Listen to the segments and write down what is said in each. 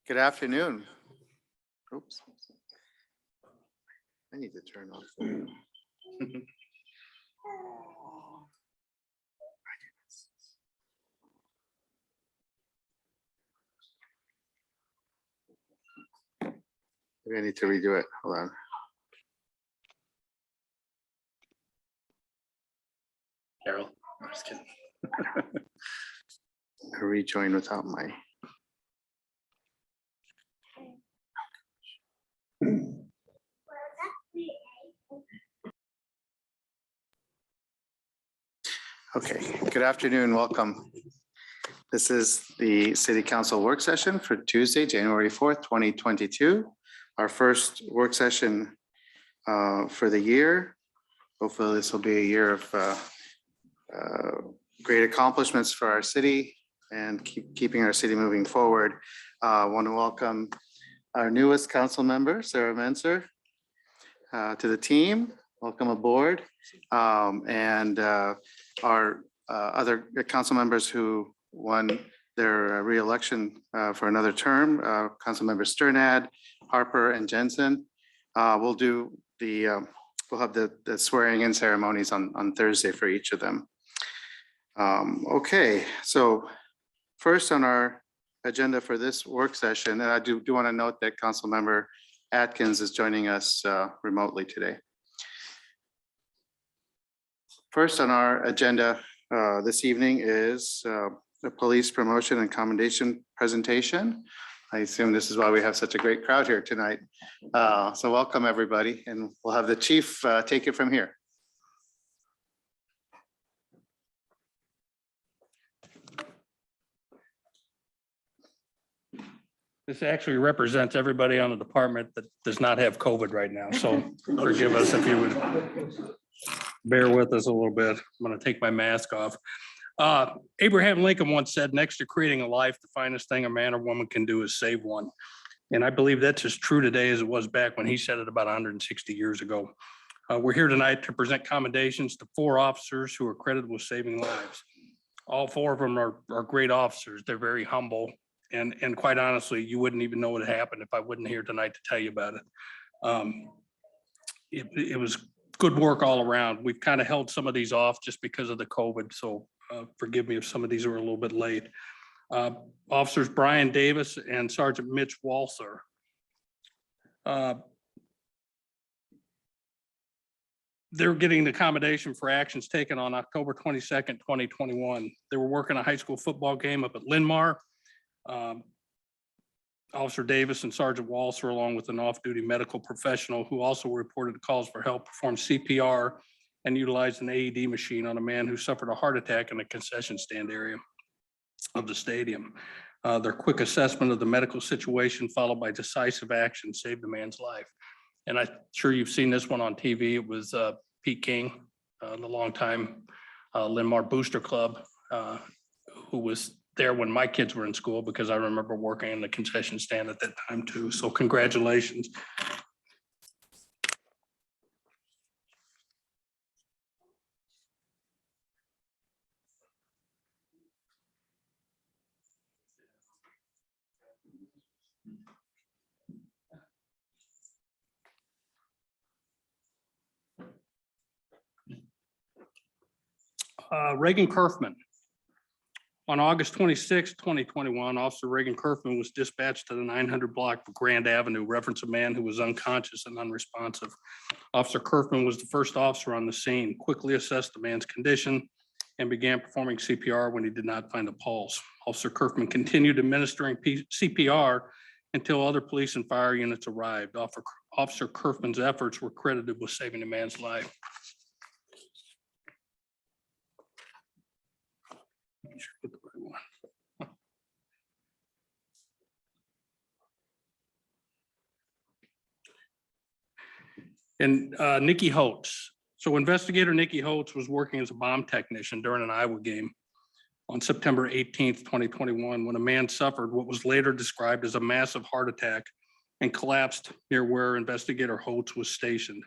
Good afternoon. Oops. I need to turn off. Maybe I need to redo it. Hold on. Carol, I'm just kidding. I rejoin without my. Okay, good afternoon, welcome. This is the City Council work session for Tuesday, January 4th, 2022. Our first work session for the year. Hopefully this will be a year of great accomplishments for our city and keeping our city moving forward. I want to welcome our newest council member, Sarah Menser, to the team. Welcome aboard. And our other council members who won their re-election for another term, council members Sternad, Harper, and Jensen. We'll have the swearing in ceremonies on Thursday for each of them. Okay, so first on our agenda for this work session, and I do want to note that Council Member Atkins is joining us remotely today. First on our agenda this evening is the police promotion and commendation presentation. I assume this is why we have such a great crowd here tonight. So welcome everybody, and we'll have the chief take it from here. This actually represents everybody on the department that does not have COVID right now. So forgive us if you would bear with us a little bit. I'm going to take my mask off. Abraham Lincoln once said, next to creating a life, the finest thing a man or woman can do is save one. And I believe that's as true today as it was back when he said it about 160 years ago. We're here tonight to present commendations to 4 officers who are credited with saving lives. All 4 of them are great officers. They're very humble. And quite honestly, you wouldn't even know what happened if I wasn't here tonight to tell you about it. It was good work all around. We've kind of held some of these off just because of the COVID. So forgive me if some of these are a little bit late. Officers Brian Davis and Sergeant Mitch Walser. They're getting the commendation for actions taken on October 22nd, 2021. They were working a high school football game up at Linmar. Officer Davis and Sergeant Walser, along with an off-duty medical professional who also reported calls for help, performed CPR and utilized an AED machine on a man who suffered a heart attack in a concession stand area of the stadium. Their quick assessment of the medical situation followed by decisive action saved the man's life. And I'm sure you've seen this one on TV. It was Pete King, the longtime Linmar Booster Club, who was there when my kids were in school, because I remember working in the concession stand at that time too. So congratulations. Reagan Kerfman. On August 26, 2021, Officer Reagan Kerfman was dispatched to the 900 block of Grand Avenue, reference a man who was unconscious and unresponsive. Officer Kerfman was the first officer on the scene, quickly assessed the man's condition, and began performing CPR when he did not find a pulse. Officer Kerfman continued administering CPR until other police and fire units arrived. Officer Kerfman's efforts were credited with saving the man's life. And Nikki Holtz. So investigator Nikki Holtz was working as a bomb technician during an Iowa game on September 18th, 2021, when a man suffered what was later described as a massive heart attack and collapsed near where investigator Holtz was stationed.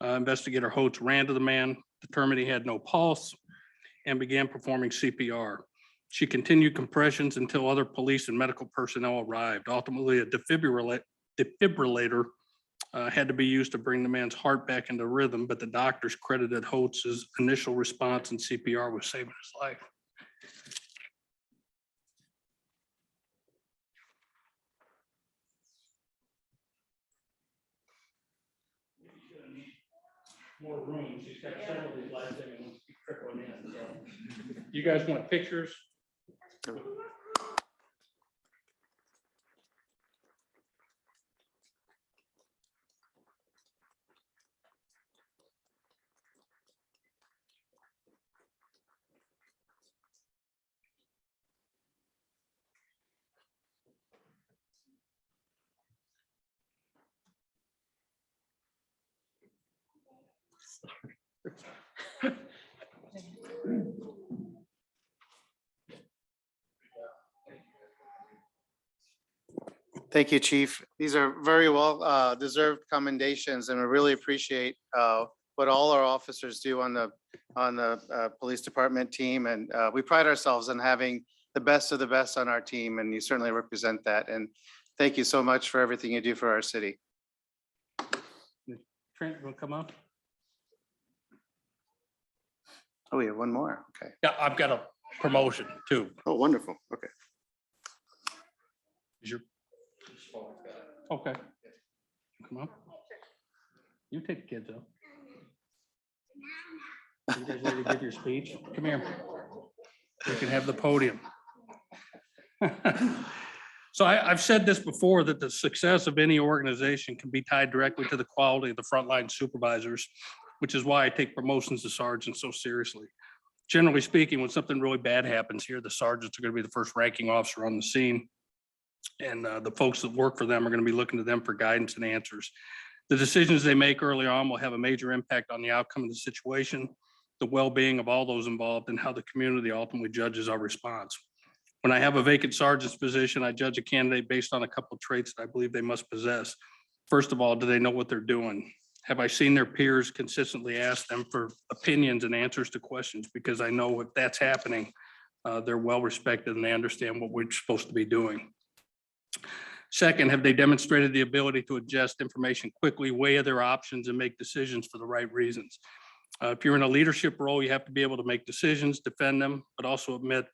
Investigator Holtz ran to the man, determined he had no pulse, and began performing CPR. She continued compressions until other police and medical personnel arrived. Ultimately, a defibrillator had to be used to bring the man's heart back into rhythm, but the doctors credited Holtz's initial response and CPR with saving his life. More room. She's got several of these life-saving ones keep trickling in. So. You guys want pictures? Thank you, Chief. These are very well deserved commendations, and we really appreciate what all our officers do on the police department team. And we pride ourselves on having the best of the best on our team, and you certainly represent that. And thank you so much for everything you do for our city. Trent, will come up? Oh, we have one more. Okay. Yeah, I've got a promotion too. Oh, wonderful. Okay. Is your okay? Come on. You take the kids out. You guys ready to give your speech? Come here. You can have the podium. So I've said this before, that the success of any organization can be tied directly to the quality of the frontline supervisors, which is why I take promotions to sergeants so seriously. Generally speaking, when something really bad happens here, the sergeants are going to be the first ranking officer on the scene. And the folks that work for them are going to be looking to them for guidance and answers. The decisions they make early on will have a major impact on the outcome of the situation, the well-being of all those involved, and how the community ultimately judges our response. When I have a vacant sergeant's position, I judge a candidate based on a couple of traits that I believe they must possess. First of all, do they know what they're doing? Have I seen their peers consistently ask them for opinions and answers to questions? Because I know if that's happening, they're well respected and they understand what we're supposed to be doing. Second, have they demonstrated the ability to adjust information quickly, weigh their options, and make decisions for the right reasons? If you're in a leadership role, you have to be able to make decisions, defend them, but also admit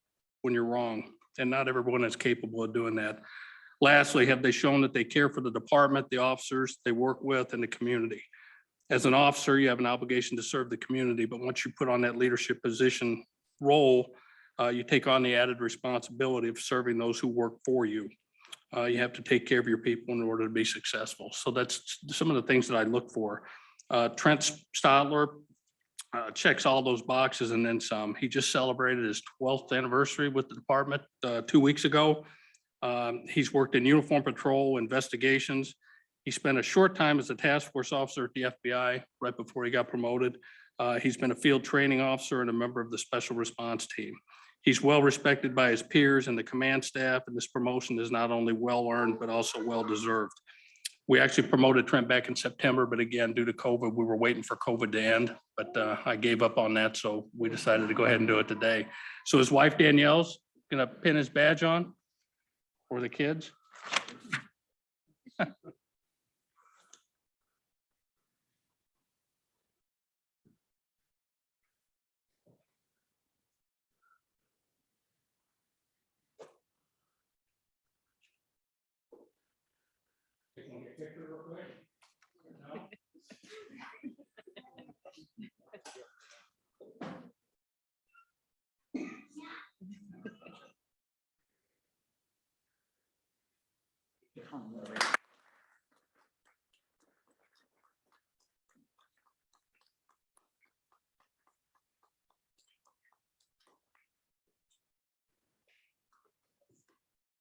when you're wrong. And not everyone is capable of doing that. Lastly, have they shown that they care for the department, the officers they work with, and the community? As an officer, you have an obligation to serve the community, but once you put on that leadership position role, you take on the added responsibility of serving those who work for you. You have to take care of your people in order to be successful. So that's some of the things that I look for. Trent Stadler checks all those boxes and then some. He just celebrated his 12th anniversary with the department 2 weeks ago. He's worked in uniform patrol, investigations. He spent a short time as a task force officer at the FBI right before he got promoted. He's been a field training officer and a member of the special response team. He's well respected by his peers and the command staff, and this promotion is not only well earned, but also well deserved. We actually promoted Trent back in September, but again, due to COVID, we were waiting for COVID to end, but I gave up on that. So we decided to go ahead and do it today. So his wife Danielle's gonna pin his badge on for the kids.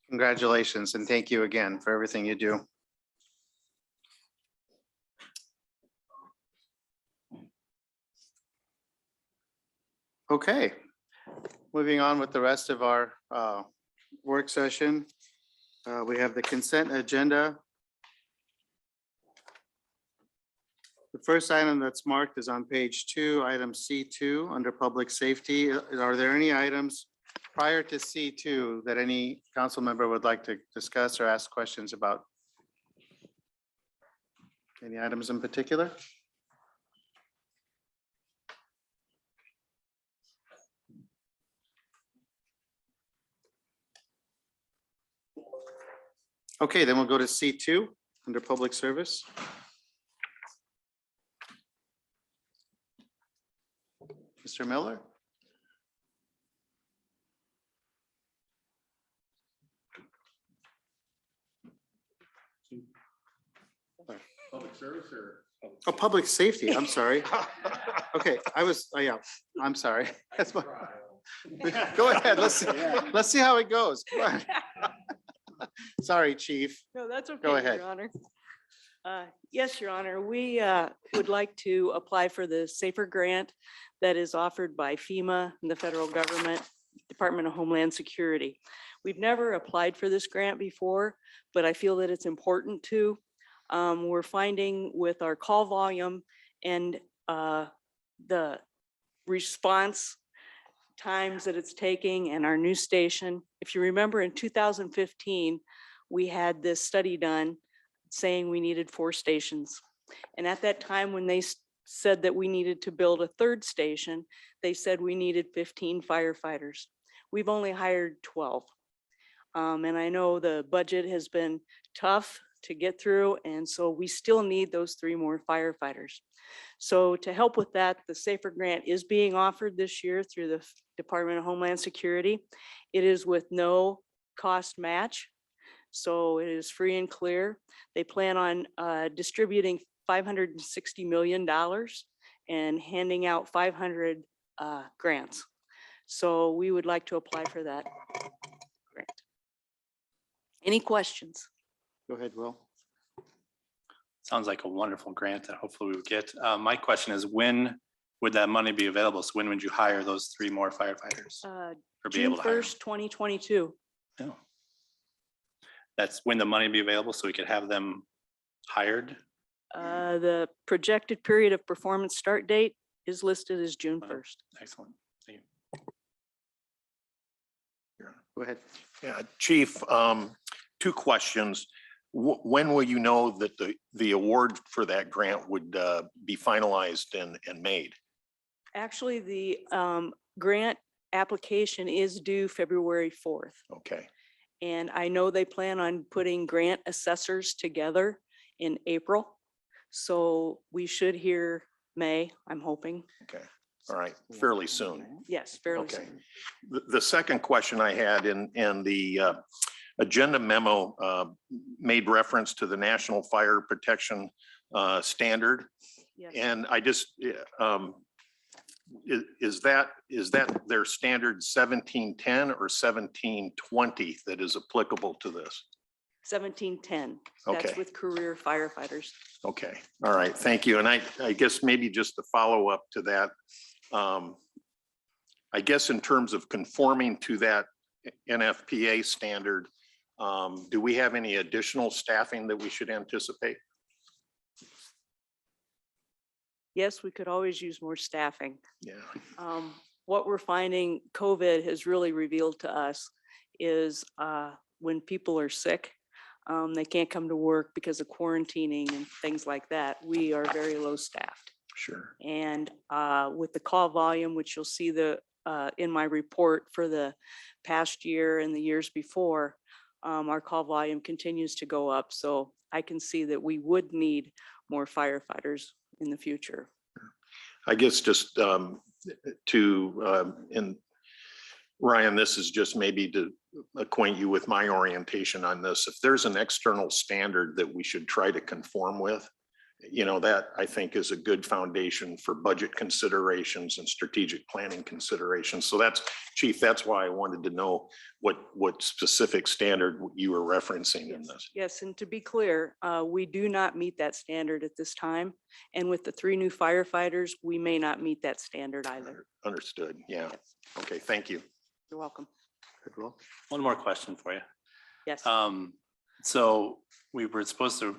Congratulations, and thank you again for everything you do. Okay, moving on with the rest of our work session. We have the consent agenda. The first item that's marked is on page 2, item C2, under public safety. Are there any items prior to C2 that any council member would like to discuss or ask questions about? Any items in particular? Okay, then we'll go to C2 under public service. Mr. Miller? Public service or? Oh, public safety, I'm sorry. Okay, yeah, I'm sorry. That's my. Go ahead, let's see how it goes. Come on. Sorry, chief. No, that's okay. Go ahead. Your Honor. Yes, Your Honor, we would like to apply for the SAFER grant that is offered by FEMA and the federal government, Department of Homeland Security. We've never applied for this grant before, but I feel that it's important to. We're finding with our call volume and the response times that it's taking and our news station. If you remember in 2015, we had this study done saying we needed 4 stations. And at that time, when they said that we needed to build a 3rd station, they said we needed 15 firefighters. We've only hired 12. And I know the budget has been tough to get through, and so we still need those 3 more firefighters. So to help with that, the SAFER grant is being offered this year through the Department of Homeland Security. It is with no cost match, so it is free and clear. They plan on distributing $560 million and handing out 500 grants. So we would like to apply for that grant. Any questions? Go ahead, Will. Sounds like a wonderful grant that hopefully we would get. My question is, when would that money be available? So when would you hire those 3 more firefighters? Or be June able to hire? 1st, 2022. No. That's when the money be available, so we could have them hired? The projected period of performance start date is listed as June Wow. 1st. Excellent. Thank you. Go ahead. Yeah, Chief, 2 questions. When will you know that the award for that grant would be finalized and made? Actually, the grant application is due February 4th. Okay, And I know they plan on putting grant assessors together in April. So we should hear May, I'm hoping. okay, all right, fairly soon. Yes, fairly Okay. soon. The second question I had in the agenda memo made reference to the National Fire Protection Standard. Yes. And I just, is that their standard 1710 or 1720 that is applicable to this? 1710. That's Okay. with career firefighters. Okay, all right, thank you. And I guess maybe just to follow up to that, I guess in terms of conforming to that NFPA standard, do we have any additional staffing that we should anticipate? Yes, we could always use more staffing. Yeah, What we're finding COVID has really revealed to us is when people are sick, they can't come to work because of quarantining and things like that. We are very low staffed. sure. And with the call volume, which you'll see in my report for the past year and the years before, our call volume continues to go up. So I can see that we would need more firefighters in the future. I guess just and Ryan, this is just maybe to acquaint you with my orientation on this. If there's an external standard that we should try to conform with, you know, that I think is a good foundation for budget considerations and strategic planning considerations. So that's, Chief, that's why I wanted to know what specific standard you were referencing in this. Yes, and to be clear, we do not meet that standard at this time. And with the 3 new firefighters, we may not meet that standard either. Understood, yeah. Yes, Okay, thank you. you're welcome. Good, Will. One more question for you. Yes. So we were supposed to,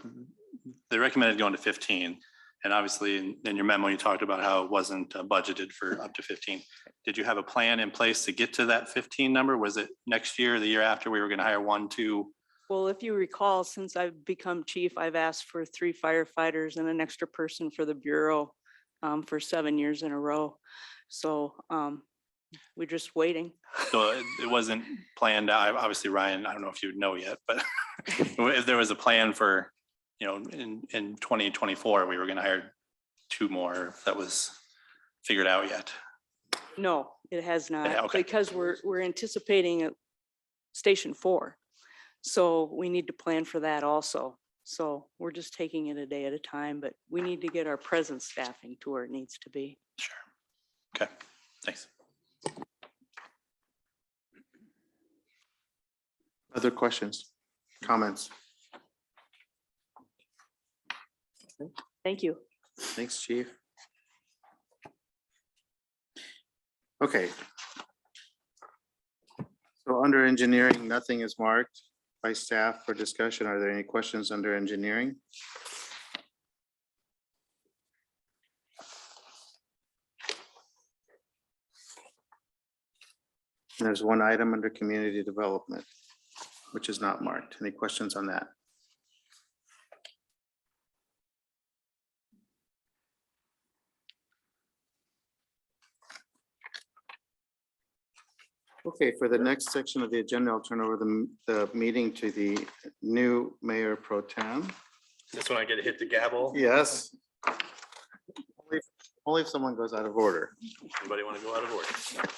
they recommended going to 15, And obviously in your memo, you talked about how it wasn't budgeted for up to 15. Did you have a plan in place to get to that 15 number? Was it next year, or the year after, we were going to hire 1, 2? Well, if you recall, since I've become chief, I've asked for 3 firefighters and an extra person for the Bureau for 7 years in a row. So we're just waiting. So it wasn't planned out. Obviously, Ryan, I don't know if you would know yet, but if there was a plan for, in 2024, we were going to hire 2 more, if that was figured out yet. No, it has Yeah, not, okay. because we're anticipating a Station 4. So we need to plan for that also. So we're just taking it a day at a time, but we need to get our present staffing to where it needs to be. Sure. Okay, thanks. Other questions, comments? Thank you. Thanks, chief. Okay. So under engineering, nothing is marked by staff for discussion. Are there any questions under engineering? And there's one item under community development, which is not marked. Any questions on that? Okay, for the next section of the agenda, I'll turn over the meeting to the new mayor pro tem. Just when I get to hit the gavel. Yes. Only if someone goes out of order. Anybody want to go out of order?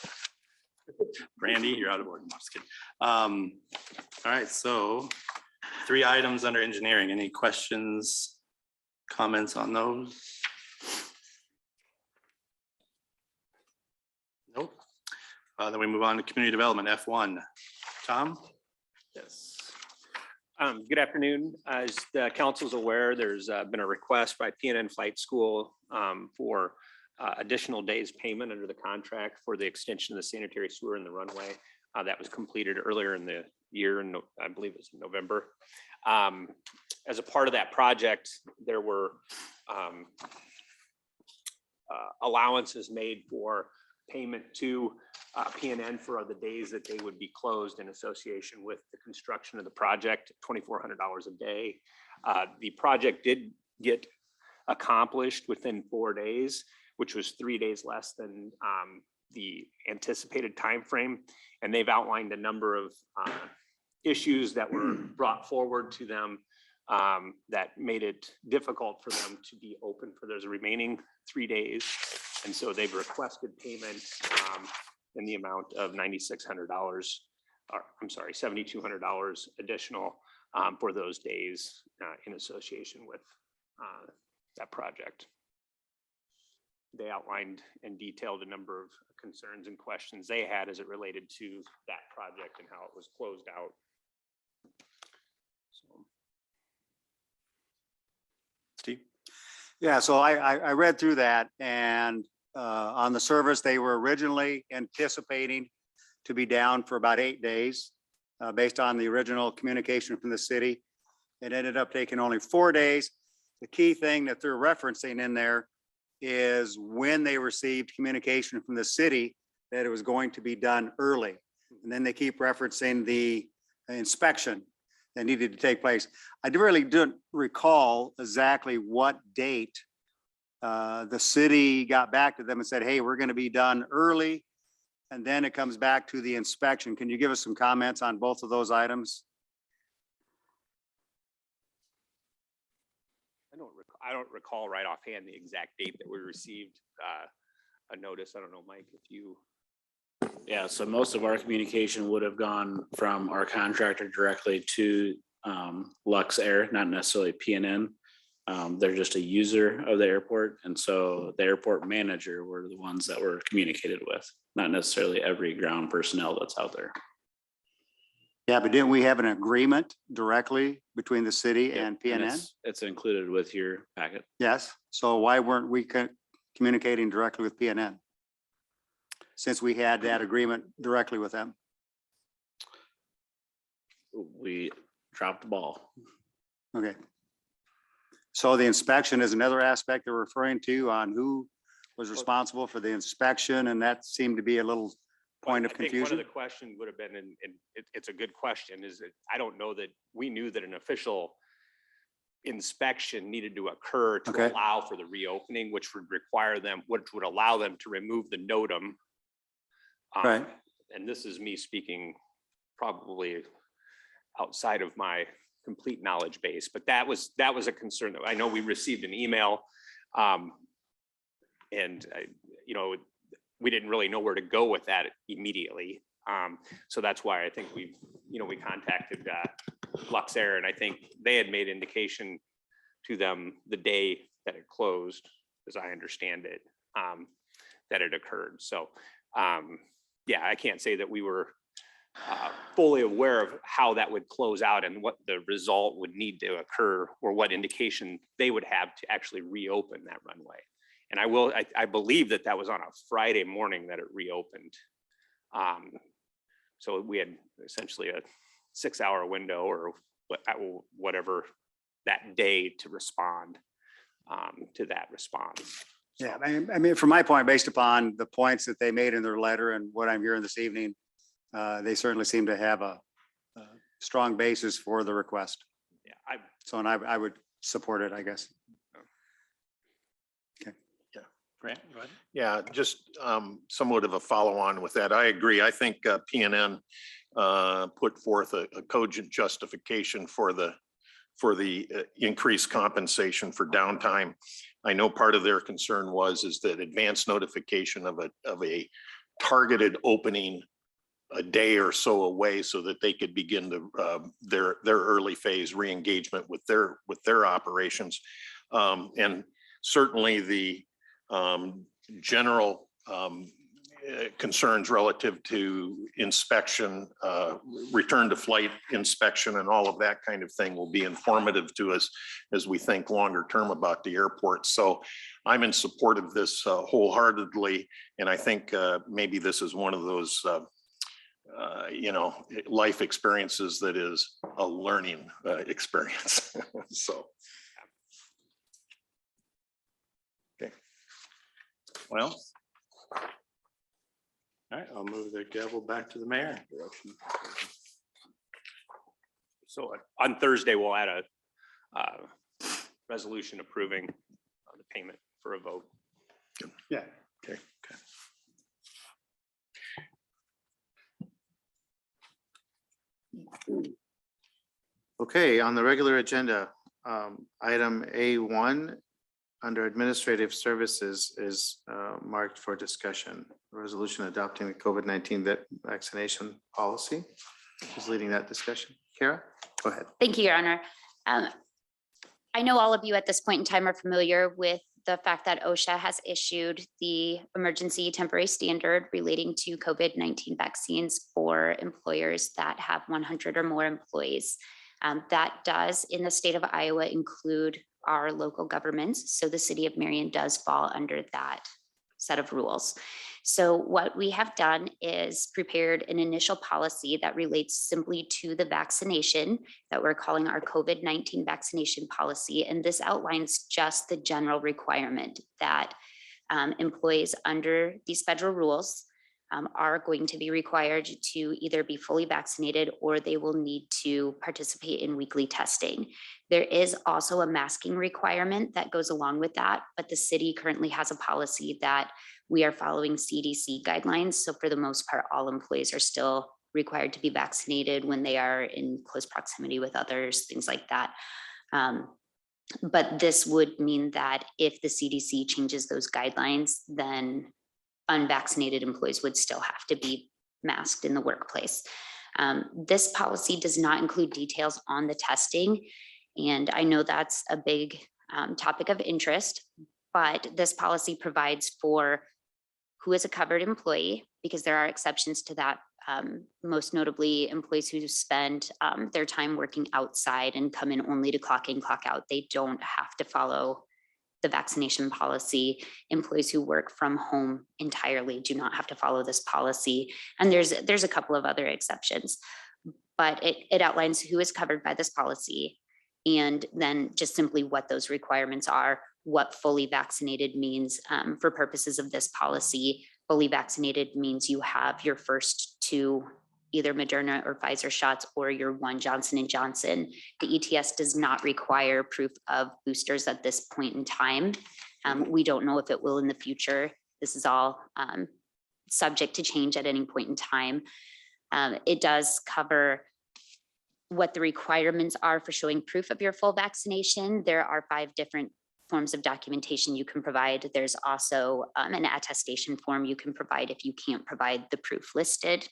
Randy, you're out of order. No, just kidding. All right, so 3 items under engineering. Any questions, comments on those? Nope. Then we move on to community development, F1. Tom? Yes. Good afternoon. As the council's aware, there's been a request by PNN Flight School for additional days payment under the contract for the extension of the sanitary sewer in the runway. That was completed earlier in the year, and I believe it was in November. As a part of that project, there were allowances made for payment to PNN for the days that they would be closed in association with the construction of the project, $2,400 a day. The project did get accomplished within 4 days, which was 3 days less than the anticipated timeframe. And they've outlined a number of issues that were brought forward to them that made it difficult for them to be open for those remaining 3 days. And so they've requested payment in the amount of $9,600, or I'm sorry, $7,200 additional for those days in association with that project. They outlined and detailed a number of concerns and questions they had as it related to that project and how it was closed out. So. Steve? Yeah, so I read through that, and on the service, they were originally anticipating to be down for about 8 days based on the original communication from the city. It ended up taking only 4 days. The key thing that they're referencing in there is when they received communication from the city that it was going to be done early. And then they keep referencing the inspection that needed to take place. I really didn't recall exactly what date the city got back to them and said, hey, we're going to be done early. And then it comes back to the inspection. Can you give us some comments on both of those items? I don't recall right offhand the exact date that we received a notice. I don't know, Mike, if you. Yeah, so most of our communication would have gone from our contractor directly to Lux Air, not necessarily PNN. They're just a user of the airport. And so the airport manager were the ones that were communicated with, not necessarily every ground personnel that's out there. Yeah, but didn't we have an agreement directly between the city and And PNN? it's included with your packet. Yes. So why weren't we communicating directly with PNN? Since we had that agreement directly with them. We dropped the ball. Okay. So the inspection is another aspect they're referring to on who was responsible for the inspection, and that seemed to be a little point of I think confusion. One of the questions would have been, and it's a good question, is that I don't know that we knew that an official inspection needed to occur to Okay. allow for the reopening, which would require them, which would allow them to remove the NOTAM. Right. And this is me speaking probably outside of my complete knowledge base, but that was a concern that I know we received an email. And we didn't really know where to go with that immediately. So that's why I think we contacted Luxair, and I think they had made indication to them the day that it closed, as I understand it, that it occurred. So yeah, I can't say that we were fully aware of how that would close out and what the result would need to occur, or what indication they would have to actually reopen that runway. And I believe that was on a Friday morning that it reopened. So we had essentially a 6-hour window or whatever that day to respond to that response. Yeah, I mean, from my point, based upon the points that they made in their letter and what I'm hearing this evening, they certainly seem to have a strong basis for the request. Yeah, So, and I would support it, I guess. Grant, go ahead. Yeah, just somewhat of a follow-on with that. I agree. I think PNN put forth a cogent justification for the increased compensation for downtime. I know part of their concern is that advance notification of a targeted opening a day or so away, so that they could begin to their early phase re-engagement with their operations, and certainly the general concerns relative to inspection, return to flight inspection, and all of that kind of thing will be informative to us as we think longer term about the airport. So I'm in support of this wholeheartedly, and I think maybe this is one of those life experiences that is a learning experience. So. Well. All right, I'll move the gavel back to the mayor. so on Thursday, we'll add a resolution approving the payment for a vote. Yeah. Okay. Okay, on the regular agenda, item A1 under administrative services is marked for discussion. Resolution adopting the COVID-19 vaccination policy. Who's leading that discussion? Kara, go ahead. Thank you, Your Honor. I know all of you at this point in time are familiar with the fact that OSHA has issued the emergency temporary standard relating to COVID-19 vaccines for employers that have 100 or more employees. That does, in the state of Iowa, include our local governments. So the city of Marion does fall under that set of rules. So what we have done is prepared an initial policy that relates simply to the vaccination that we're calling our COVID-19 vaccination policy. And this outlines just the general requirement that employees under these federal rules are going to be required to either be fully vaccinated or they will need to participate in weekly testing. There is also a masking requirement that goes along with that, but the city currently has a policy that we are following CDC guidelines. So for the most part, all employees are still required to be vaccinated when they are in close proximity with others, things like that. But this would mean that if the CDC changes those guidelines, then unvaccinated employees would still have to be masked in the workplace. This policy does not include details on the testing. And I know that's a big topic of interest, but this policy provides for who is a covered employee, because there are exceptions to that. Most notably, employees who spend their time working outside and come in only to clock in, clock out. They don't have to follow the vaccination policy. Employees who work from home entirely do not have to follow this policy. And there's a couple of other exceptions, but it outlines who is covered by this policy. and then just simply what those requirements are, what fully vaccinated means for purposes of this policy. Fully vaccinated means you have your first 2 either Moderna or Pfizer shots or your 1 Johnson & Johnson. The ETS does not require proof of boosters at this point in time. We don't know if it will in the future. This is all subject to change at any point in time. It does cover what the requirements are for showing proof of your full vaccination. There are 5 different forms of documentation you can provide. There's also an attestation form you can provide if you can't provide the proof listed.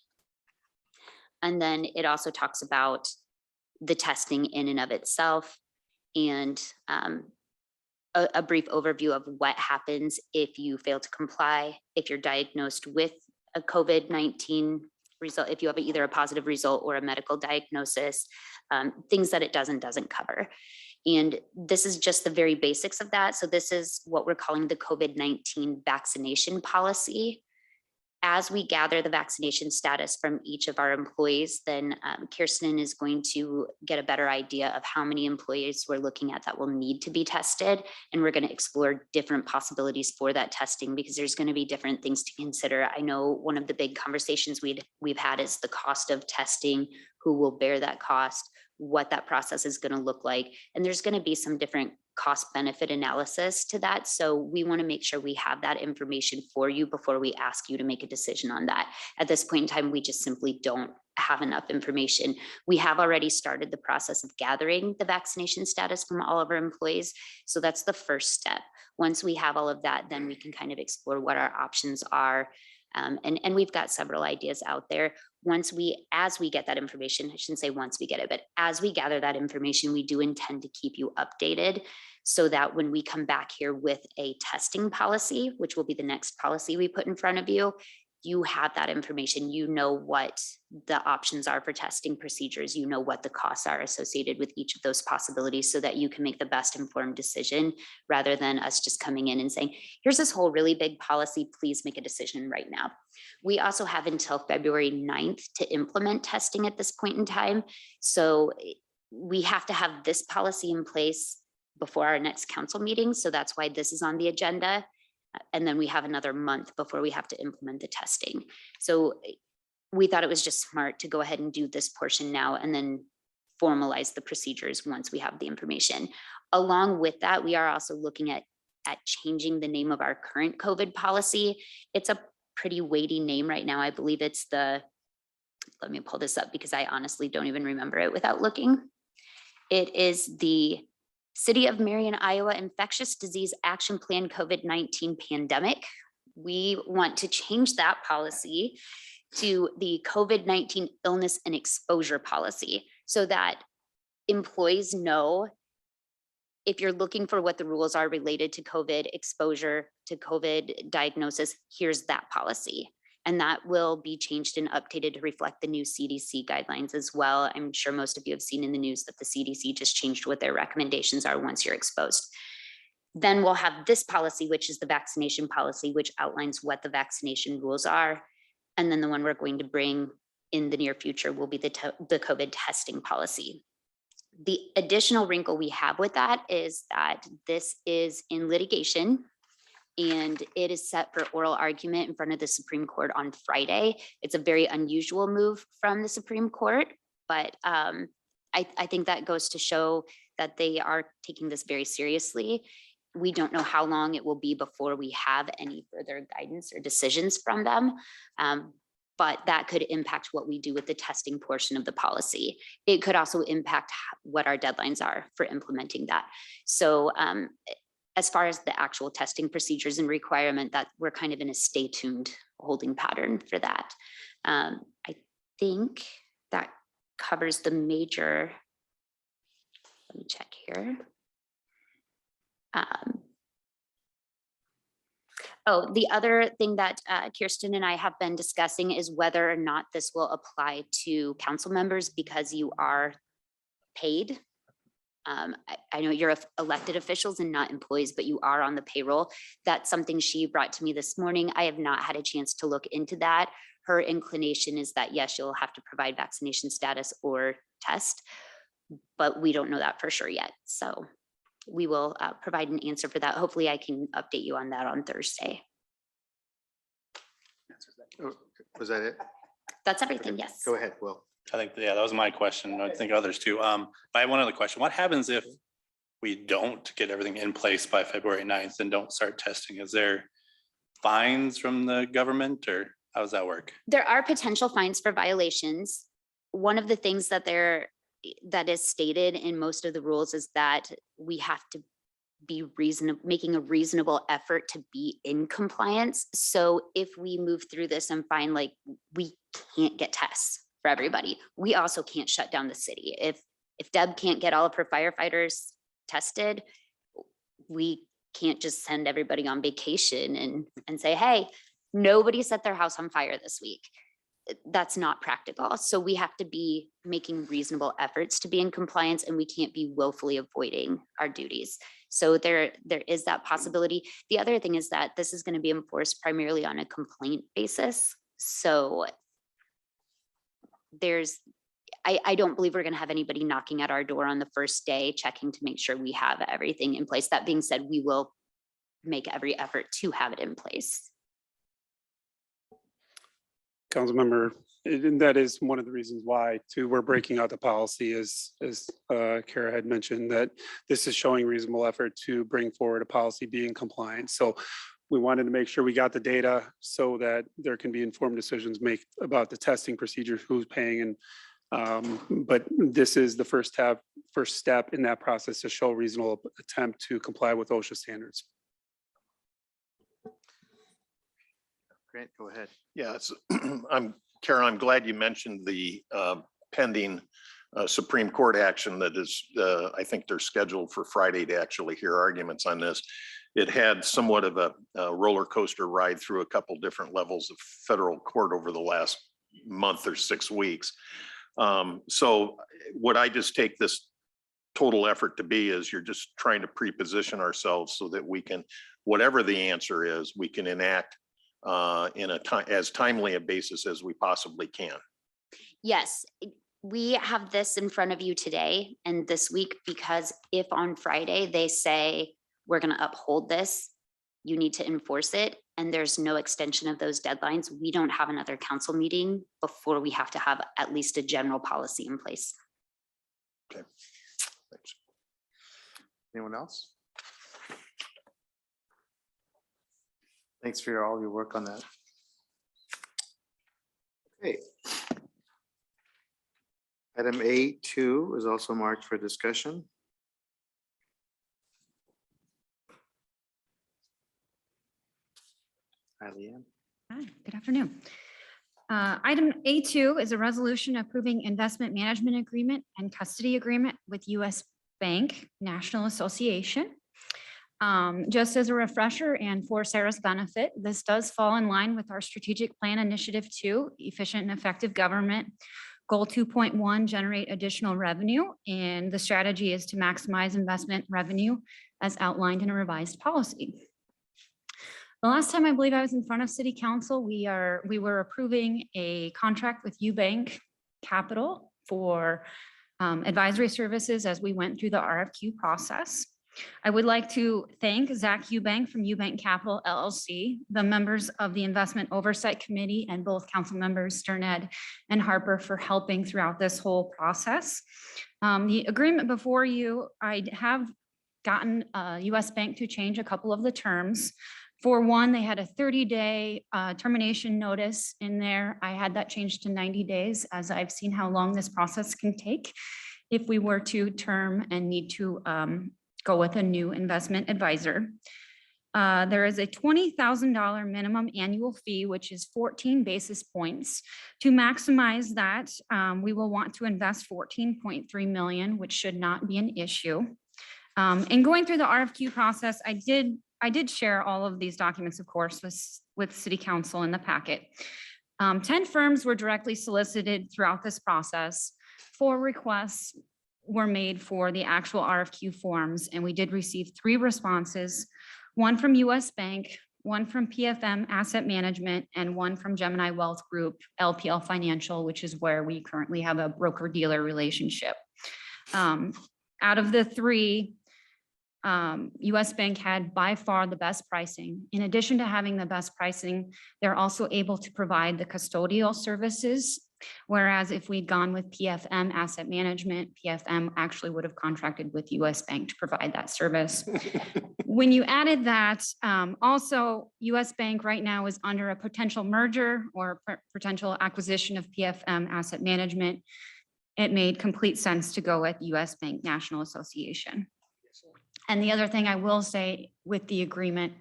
And then it also talks about the testing in and of itself, and a brief overview of what happens if you fail to comply, if you're diagnosed with a COVID-19 result, if you have either a positive result or a medical diagnosis, things that it doesn't cover. And this is just the very basics of that. So this is what we're calling the COVID-19 vaccination policy. As we gather the vaccination status from each of our employees, then Kirsten is going to get a better idea of how many employees we're looking at that will need to be tested. And we're going to explore different possibilities for that testing, because there's going to be different things to consider. I know one of the big conversations we've had is the cost of testing, who will bear that cost, what that process is going to look like. And there's going to be some different cost benefit analysis to that. So we want to make sure we have that information for you before we ask you to make a decision on that. At this point in time, we just simply don't have enough information. We have already started the process of gathering the vaccination status from all of our employees. So that's the first step. Once we have all of that, then we can kind of explore what our options are. And we've got several ideas out there. As we get that information, I shouldn't say once we get it, but as we gather that information, we do intend to keep you updated so that when we come back here with a testing policy, which will be the next policy we put in front of you, you have that information. You know what the options are for testing procedures. You know what the costs are associated with each of those possibilities so that you can make the best informed decision, rather than us just coming in and saying, here's this whole really big policy, please make a decision right now. We also have until February 9th to implement testing at this point in time. So we have to have this policy in place before our next council meeting. So that's why this is on the agenda. And then we have another month before we have to implement the testing. So we thought it was just smart to go ahead and do this portion now and then formalize the procedures once we have the information. Along with that, we are also looking at changing the name of our current COVID policy. It's a pretty weighty name right now. I believe it's let me pull this up because I honestly don't even remember it without looking. It is the City of Marion, Iowa Infectious Disease Action Plan COVID-19 Pandemic. We want to change that policy to the COVID-19 Illness and Exposure Policy so that employees know if you're looking for what the rules are related to COVID exposure, to COVID diagnosis, here's that policy. And that will be changed and updated to reflect the new CDC guidelines as well. I'm sure most of you have seen in the news that the CDC just changed what their recommendations are once you're exposed. Then we'll have this policy, which is the vaccination policy, which outlines what the vaccination rules are. And then the one we're going to bring in the near future will be the COVID testing policy. The additional wrinkle we have with that is that this is in litigation, and it is set for oral argument in front of the Supreme Court on Friday. It's a very unusual move from the Supreme Court, but I think that goes to show that they are taking this very seriously. We don't know how long it will be before we have any further guidance or decisions from them, but that could impact what we do with the testing portion of the policy. It could also impact what our deadlines are for implementing that. So as far as the actual testing procedures and requirement, that we're kind of in a stay tuned holding pattern for that. I think that covers the major, let me check here. The other thing that Kirsten and I have been discussing is whether or not this will apply to council members because you are paid. I know you're elected officials and not employees, but you are on the payroll. That's something she brought to me this morning. I have not had a chance to look into that. Her inclination is that, yes, you'll have to provide vaccination status or test. but we don't know that for sure yet. So we will provide an answer for that. Hopefully I can update you on that on Thursday. Oh, was that it? That's everything, yes. Go ahead, Will. I think, yeah, that was my question. I think others too. But I have one other question. What happens if we don't get everything in place by February 9th and don't start testing? Is there fines from the government, or how does that work? There are potential fines for violations. One of the things that is stated in most of the rules is that we have to be making a reasonable effort to be in compliance. So if we move through this and find like we can't get tests for everybody, we also can't shut down the city. If Deb can't get all of her firefighters tested, we can't just send everybody on vacation and say, hey, nobody set their house on fire this week. That's not practical. So we have to be making reasonable efforts to be in compliance, and we can't be willfully avoiding our duties. So there is that possibility. The other thing is that this is going to be enforced primarily on a complaint basis. So I don't believe we're going to have anybody knocking at our door on the first day, checking to make sure we have everything in place. That being said, we will make every effort to have it in place. Councilmember, and that is one of the reasons why too we're breaking out the policy as Kara had mentioned, that this is showing reasonable effort to bring forward a policy being compliant. So we wanted to make sure we got the data so that there can be informed decisions made about the testing procedures, who's paying, and but this is the first step in that process to show reasonable attempt to comply with OSHA standards. Grant, go ahead. Yes, Kara, I'm glad you mentioned the pending Supreme Court action that is, I think they're scheduled for Friday to actually hear arguments on this. It had somewhat of a roller coaster ride through a couple different levels of federal court over the last month or 6 weeks. So what I just take this total effort to be is you're just trying to pre-position ourselves so that we can, whatever the answer is, we can enact in as timely a basis as we possibly can. Yes, we have this in front of you today and this week, because if on Friday they say we're going to uphold this, you need to enforce it, and there's no extension of those deadlines, we don't have another council meeting before we have to have at least a general policy in place. Okay. Thanks. Anyone else? Thanks for all your work on that. Okay. Item A2 is also marked for discussion. Hi, Leanne. Hi, good afternoon. Item A2 is a resolution approving investment management agreement and custody agreement with U.S. Bank National Association. Just as a refresher and for Sarah's benefit, this does fall in line with our strategic plan initiative 2, efficient and effective government. Goal 2.1, generate additional revenue. And the strategy is to maximize investment revenue as outlined in a revised policy. The last time I believe I was in front of City Council, we were approving a contract with UBank Capital for advisory services as we went through the RFQ process. I would like to thank Zach Eubank from Eubank Capital LLC, the members of the Investment Oversight Committee, and both council members Sterned and Harper for helping throughout this whole process. The agreement before you, I have gotten US Bank to change a couple of the terms. For one, they had a 30-day termination notice in there. I had that changed to 90 days as I've seen how long this process can take if we were to term and need to go with a new investment advisor. There is a $20,000 minimum annual fee, which is 14 basis points. To maximize that, we will want to invest 14.3 million, which should not be an issue. And going through the RFQ process, I did share all of these documents, of course, with City Council in the packet. 10 firms were directly solicited throughout this process. 4 requests were made for the actual RFQ forms, and we did receive 3 responses, 1 from US Bank, 1 from PFM Asset Management, and 1 from Gemini Wealth Group, LPL Financial, which is where we currently have a broker-dealer relationship. Out of the three, US Bank had by far the best pricing. In addition to having the best pricing, they're also able to provide the custodial services. Whereas if we'd gone with PFM Asset Management, PFM actually would have contracted with US Bank to provide that service. When you added that, also US Bank right now is under a potential merger or potential acquisition of PFM Asset Management. It made complete sense to go with US Bank National Association. And the other thing I will say with the agreement,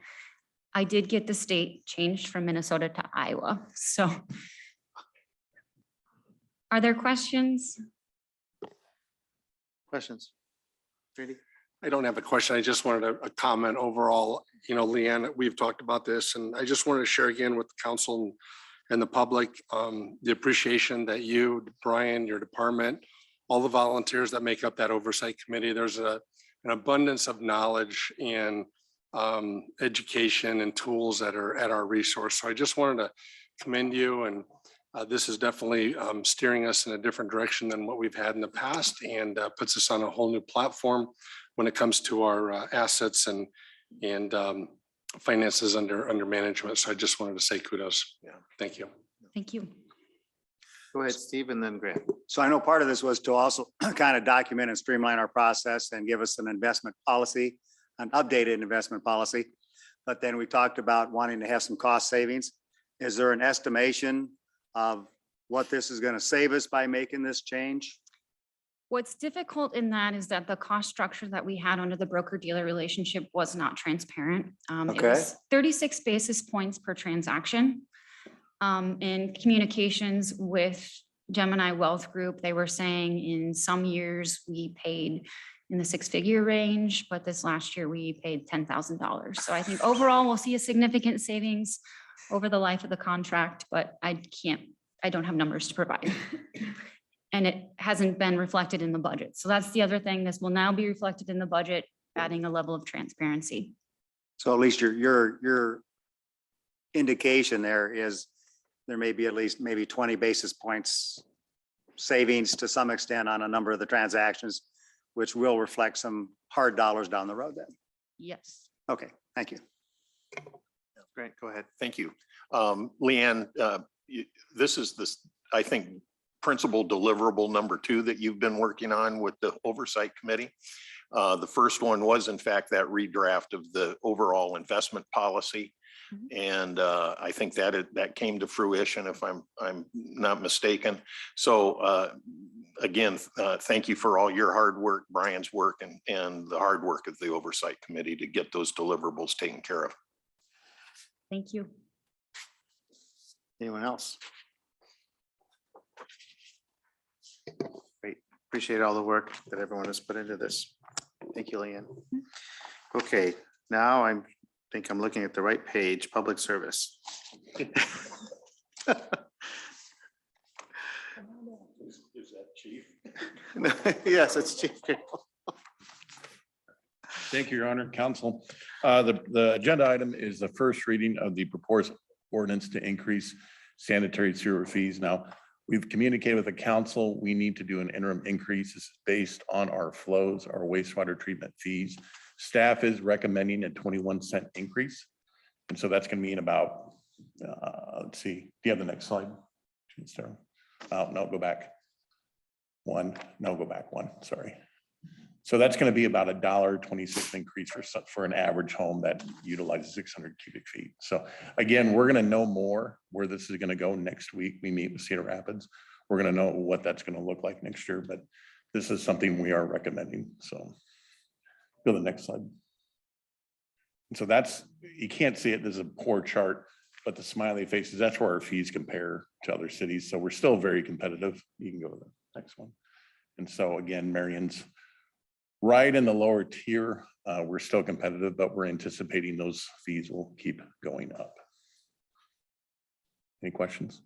I did get the state changed from Minnesota to Iowa. So are there questions? Questions? Randy? I don't have a question. I just wanted a comment overall. You know, Leanne, we've talked about this, and I just wanted to share again with the council and the public, the appreciation that you, Brian, your department, all the volunteers that make up that oversight committee. There's an abundance of knowledge and education and tools that are at our resource. So I just wanted to commend you, and this is definitely steering us in a different direction than what we've had in the past, and puts us on a whole new platform when it comes to our assets and finances under management. So I just wanted to say kudos. Yeah, thank you. Thank you. Go ahead, Steve, and then Grant. So I know part of this was to also kind of document and streamline our process and give us an investment policy, an updated investment policy. But then we talked about wanting to have some cost savings. Is there an estimation of what this is going to save us by making this change? What's difficult in that is that the cost structure that we had under the broker-dealer relationship was not transparent. It Okay. was 36 basis points per transaction. In communications with Gemini Wealth Group, they were saying in some years we paid in the six-figure range, but this last year we paid $10,000. So I think overall we'll see a significant savings over the life of the contract, but I don't have numbers to provide. And it hasn't been reflected in the budget. So that's the other thing. This will now be reflected in the budget, adding a level of transparency. So at least your indication there is there may be at least maybe 20 basis points savings to some extent on a number of the transactions, which will reflect some hard dollars down the road then. Yes. Okay, thank you. Grant, go ahead. Thank you. Leanne, this is this, I think, principal deliverable number 2 that you've been working on with the oversight committee. The first one was in fact that redraft of the overall investment policy. And I think that came to fruition, if I'm not mistaken. So again, thank you for all your hard work, Brian's work, and the hard work of the oversight committee to get those deliverables taken care of. Thank you. Anyone else? Great. Appreciate all the work that everyone has put into this. Thank you, Leanne. Okay, now I think I'm looking at the right page, public service. Is that chief? Yes, it's Chief Carroll. Thank you, Your Honor, Council. The agenda item is the first reading of the proposed ordinance to increase sanitary sewer fees. Now, we've communicated with the council. We need to do an interim increase. This is based on our flows, our wastewater treatment fees. Staff is recommending a 21-cent increase. And so that's going to mean about, let's see, do you have the next slide? No, go back. One, no, go back one, sorry. So that's going to be about $1.26 increase for an average home that utilizes 600 cubic feet. So again, we're going to know more where this is going to go next week. We meet with Cedar Rapids. We're going to know what that's going to look like next year, but this is something we are recommending. So go to the next slide. And so that's, you can't see it. This is a poor chart, but the smiley faces, that's where our fees compare to other cities. So we're still very competitive. You can go to the next one. And so again, Marion's right in the lower tier. We're still competitive, but we're anticipating those fees will keep going up. Any questions?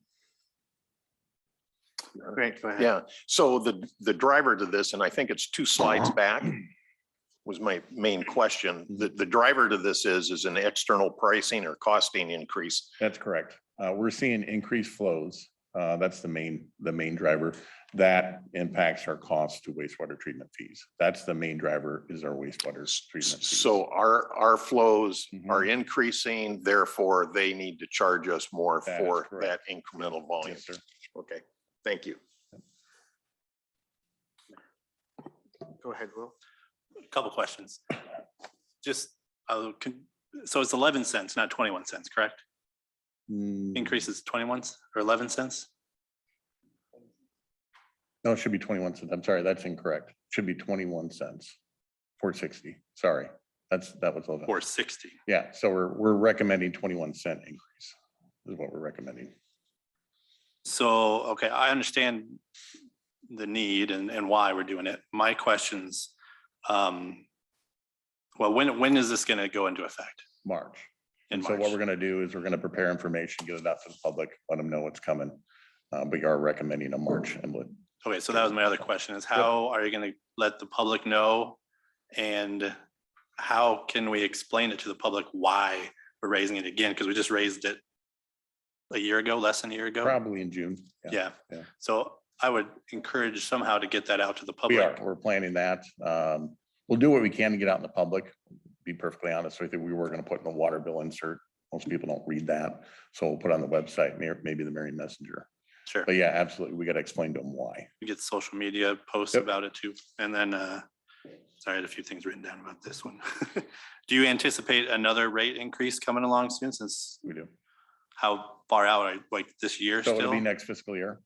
Great, go ahead. Yeah, so the driver to this, and I think it's 2 slides back, was my main question. The driver to this is an external pricing or costing increase. That's correct. We're seeing increased flows That's the main driver. That impacts our cost to wastewater treatment fees. That's the main driver is our wastewater treatment. fees. So our flows Mhm. are increasing, therefore they need to charge us more That is for correct. that incremental volume. Yes, sir. Okay, thank you. Go ahead, Will. A couple questions. Just, so it's 11 cents, not 21 cents, correct? Increases 21 or 11 cents? No, it should be 21 cents. I'm sorry, that's incorrect. It should be 21 cents. 460. Sorry. That was 11. 460. Yeah, so we're recommending 21-cent increase is what we're recommending. So, okay, I understand the need and why we're doing it. My questions, well, when is this going to go into effect? March. In And so what March? we're gonna do is we're gonna prepare information, get it out to the public, let them know what's coming. But you are recommending a March inlet. Okay, so that was my other question is how are you going to let the public know? And how can we explain it to the public why we're raising it again? Because we just raised it a year ago, less than a year ago. Probably in June. Yeah. yeah. So I would encourage somehow to get that out to the We are, public. we're planning that. We'll do what we can to get out in the public. Be perfectly honest with you, we were gonna put in a water bill insert. Most people don't read that. So we'll put on the website, maybe the Marion Messenger. Sure. But yeah, absolutely. We gotta explain to them why. We get social media posts Yep. about it too. And then, sorry, I had a few things written down about this one. Do you anticipate another rate increase coming along soon since We do. how far out, like this year So it'll be still? next fiscal year.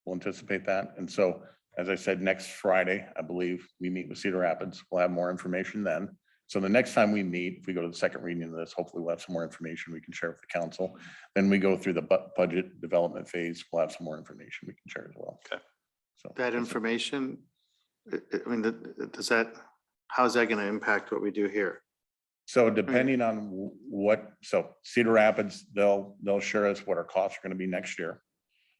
We'll anticipate that. And so, as I said, next Friday, I believe we meet with Cedar Rapids. We'll have more information then. So the next time we meet, if we go to the second reading of this, hopefully we'll have some more information we can share with the council. Then we go through the budget development phase. We'll have some more information we can share as well. Okay. So That information, I mean, how is that going to impact what we do here? So depending on so Cedar Rapids, they'll share us what our costs are going to be next year.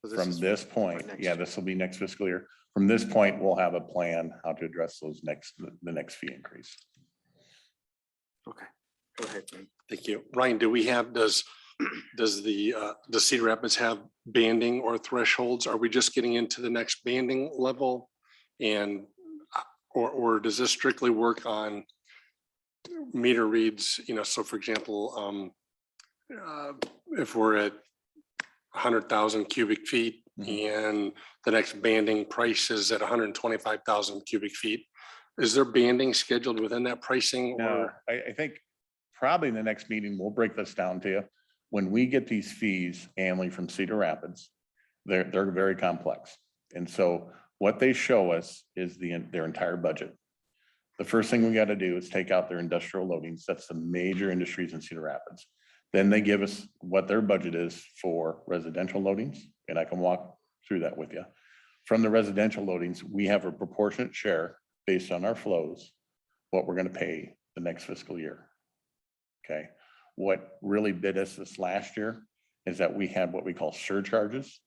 So From is this for point, next yeah, year. this will be next fiscal year. From this point, we'll have a plan how to address those the next fee increase. Okay, go ahead. Wayne. Thank you. Ryan, does Cedar Rapids have banding or thresholds? Are we just getting into the next banding level? And, or does this strictly work on meter reads, so for example, if we're at 100,000 cubic feet and the next banding price is at 125,000 cubic feet, is there banding scheduled within that pricing? No, Or I think probably in the next meeting, we'll break this down to you. When we get these fees annually from Cedar Rapids, they're very complex. And so what they show us is their entire budget. The first thing we got to do is take out their industrial loadings. That's the major industries in Cedar Rapids. Then they give us what their budget is for residential loadings, and I can walk through that with you. From the residential loadings, we have a proportionate share based on our flows, what we're going to pay the next fiscal year. Okay. What really bit us this last year is that we had what we call surcharges.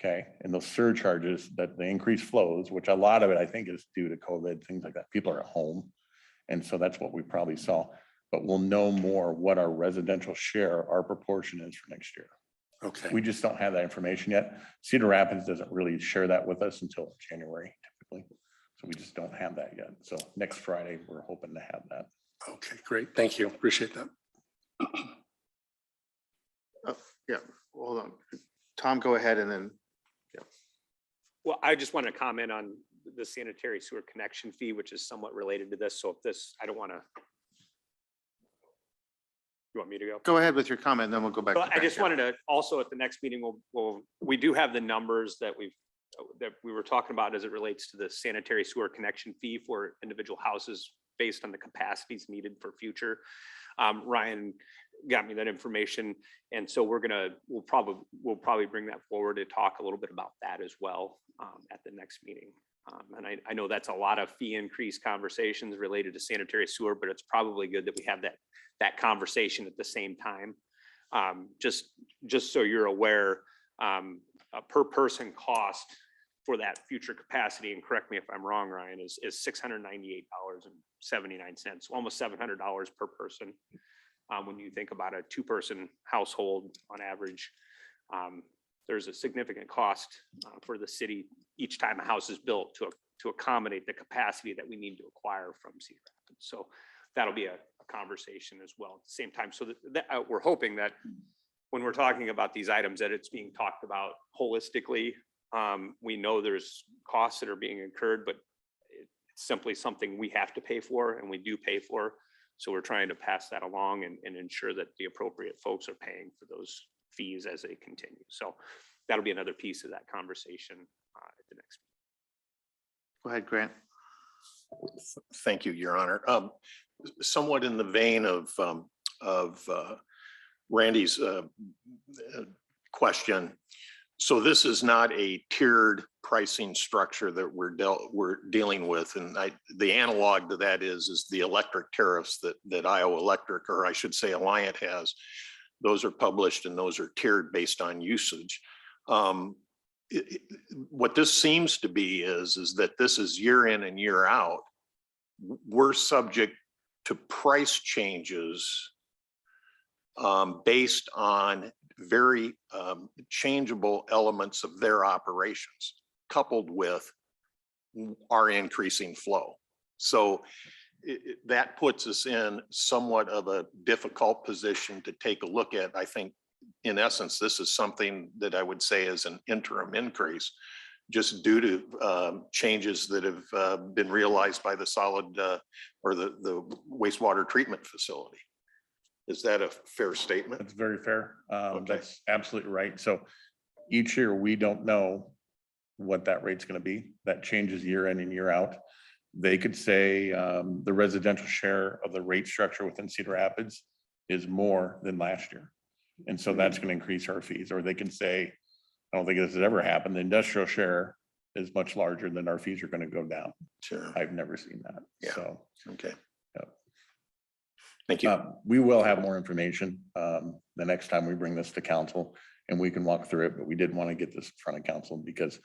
Okay. And those surcharges, that the increased flows, which a lot of it I think is due to COVID, things like that. People are at home. And so that's what we probably saw. But we'll know more what our residential share, our proportion is for next year. okay, We just don't have that information yet. Cedar Rapids doesn't really share that with us until January typically. So we just don't have that yet. So next Friday, we're hoping to have that. okay, great. Thank you. Appreciate that. Yeah, hold on. Tom, go ahead and then, Well, I just want to comment on the sanitary sewer connection fee, which is somewhat related to this. So if this, I don't want to. You want me to go? go ahead with your comment, then we'll go back. So to I just Pat. wanted to also at the next meeting, we do have the numbers that we were talking about as it relates to the sanitary sewer connection fee for individual houses based on the capacities needed for future. Ryan got me that information. And so we'll probably bring that forward to talk a little bit about that as well at the next meeting. And I know that's a lot of fee increase conversations related to sanitary sewer, but it's probably good that we have that conversation at the same time. Just so you're aware, a per person cost for that future capacity, and correct me if I'm wrong, Ryan, is $698.79, almost $700 per person. When you think about a two-person household on average, there's a significant cost for the city each time a house is built to accommodate the capacity that we need to acquire from Cedar Rapids. So that'll be a conversation as well at the same time. So that we're hoping that when we're talking about these items, that it's being talked about holistically. We know there's costs that are being incurred, but it's simply something we have to pay for, and we do pay for. So we're trying to pass that along and ensure that the appropriate folks are paying for those fees as they continue. So that'll be another piece of that conversation at the next. Go ahead, Grant. Thank you, Your Honor. Somewhat in the vein of Randy's question. So this is not a tiered pricing structure that we're dealing with, and the analog to that is the electric tariffs that Iowa Electric, or I should say Alliant, has. Those are published and those are tiered based on usage. What this seems to be is that this is year in and year out. We're subject to price changes based on very changeable elements of their operations, coupled with our increasing flow. So that puts us in somewhat of a difficult position to take a look at. I think, in essence, this is something that I would say is an interim increase, just due to changes that have been realized by the solid or the wastewater treatment facility. Is that a fair statement? That's very fair. Okay. That's absolutely right. So each year we don't know what that rate's going to be. That changes year in and year out. They could say the residential share of the rate structure within Cedar Rapids is more than last year. And so that's going to increase our fees. Or they can say, I don't think this has ever happened, the industrial share is much larger than our fees are going to go down. Sure. I've never seen that. Yeah. So. Okay. Yeah. Thank you. We will have more information the next time we bring this to council, and we can walk through it, but we did want to get this in front of council because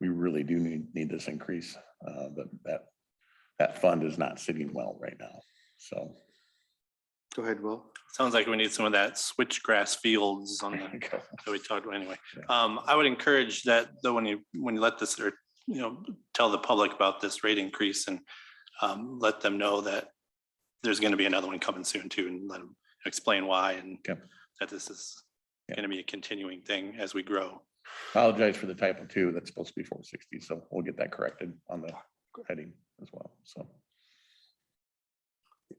we really do need this increase. That fund is not sitting well right now. So. Go ahead, Will. Sounds like we need some of that switchgrass fields on the, that we talked about anyway. I would encourage that though, when you let this, or, tell the public about this rate increase, and let them know that there's going to be another one coming soon too, and let them explain why, and that this is going to be a continuing thing as we grow. Apologize for the typo 2. That's supposed to be 460. So we'll get that corrected on the heading as well. So.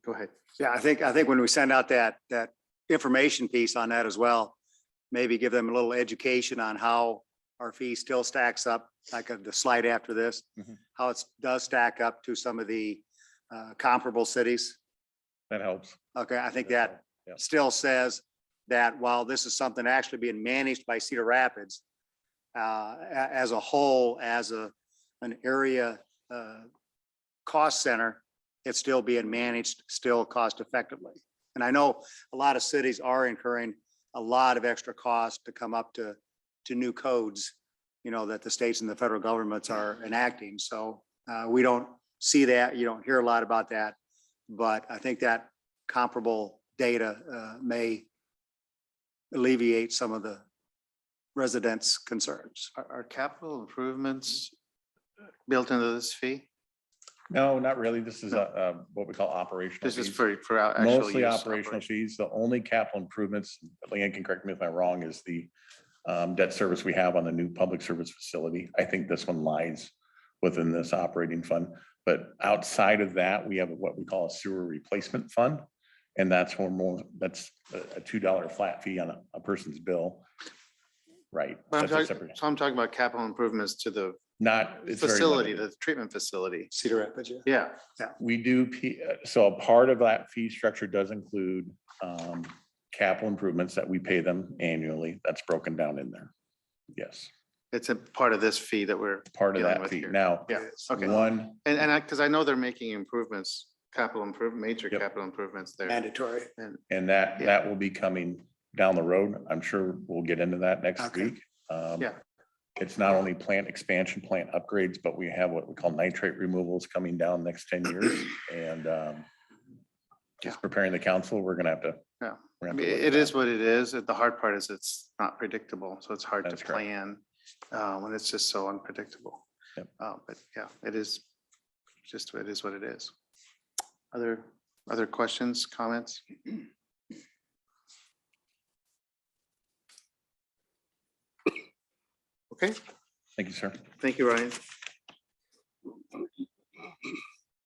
Go ahead. Yeah, I think when we send out that information piece on that as well, maybe give them a little education on how our fee still stacks up, like the slide after this, how it does stack up to some of the comparable cities. That helps. Okay, I think that still says that while this is something actually being managed by Cedar Rapids as a whole, as an area cost center, it's still being managed still cost effectively. And I know a lot of cities are incurring a lot of extra costs to come up to new codes, that the states and the federal governments are enacting. So we don't see that. You don't hear a lot about that, but I think that comparable data may alleviate some of the residents' concerns. Are capital improvements built into this fee? No, not really. This is what we call operational. This is fees. for our actual Mostly use operational fees. The only capital improvements, Leanne can correct me if I'm wrong, is the debt service we have on the new public service facility. I think this one lies within this operating fund. But outside of that, we have what we call a sewer replacement fund. And that's that's a $2 flat fee on a person's bill. Right. I'm talking about capital improvements to the it's very facility, limited. the treatment facility. Cedar Rapids, Yeah. We do, so a part of that fee structure does include capital improvements that we pay them annually. That's broken down in there. Yes. It's a part of this fee that we're Part of dealing that with fee. here. Now, Yeah, okay. one, Because I know they're making improvements, major Yep. capital improvements there. mandatory. and that will be coming down the road. I'm sure we'll get into that next Okay. week. Yeah. It's not only plant expansion, plant upgrades, but we have what we call nitrate removals coming down next 10 years. And just preparing the council, we're gonna have to I have to mean, look at it is that. what it is. The hard part is it's not predictable, so it's hard to That's correct. plan when it's just so unpredictable. Yep. But yeah, it is just, it is what it is. Other questions, comments? Okay, Thank you, sir. thank you, Ryan.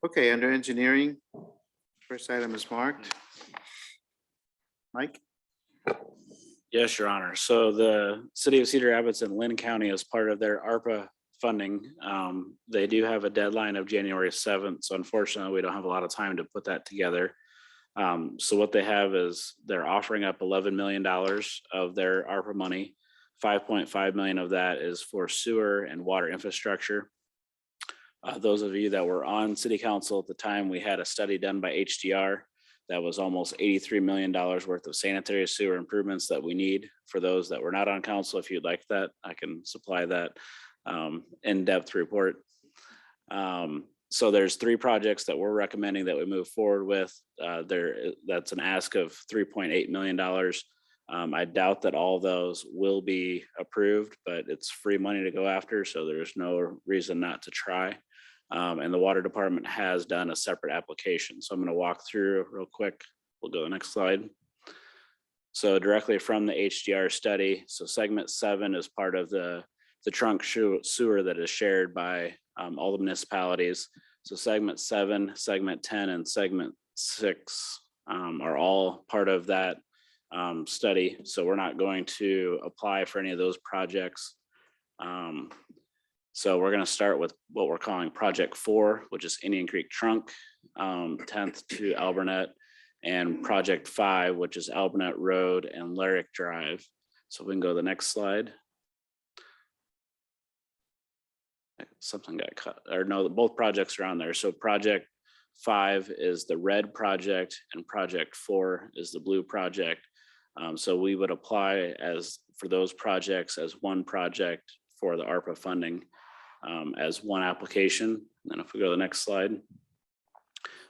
Okay, under engineering, first item is marked. Mike? Yes, Your Honor. So the city of Cedar Rapids and Lynn County, as part of their ARPA funding, they do have a deadline of January 7th. So unfortunately, we don't have a lot of time to put that together. So what they have is they're offering up $11 million of their ARPA money. 5.5 million of that is for sewer and water infrastructure. Those of you that were on city council at the time, we had a study done by HDR that was almost $83 million worth of sanitary sewer improvements that we need. For those that were not on council, if you'd like that, I can supply that in-depth report. So there's 3 projects that we're recommending that we move forward with. That's an ask of $3.8 million. I doubt that all those will be approved, but it's free money to go after, so there's no reason not to try. And the water department has done a separate application. So I'm going to walk through real quick. We'll go to the next slide. So directly from the HDR study, so segment 7 is part of the trunk sewer that is shared by all the municipalities. So segment 7, segment 10, and segment 6 are all part of that study. So we're not going to apply for any of those projects. So we're going to start with what we're calling Project 4, which is Indian Creek Trunk, 10th to Albernet, and Project 5, which is Albernet Road and Lyric Drive. So we can go to the next slide. Something got cut, or no, both projects are on there. So Project 5 is the red project and Project 4 is the blue project. So we would apply for those projects as one project for the ARPA funding as one application. And then if we go to the next slide.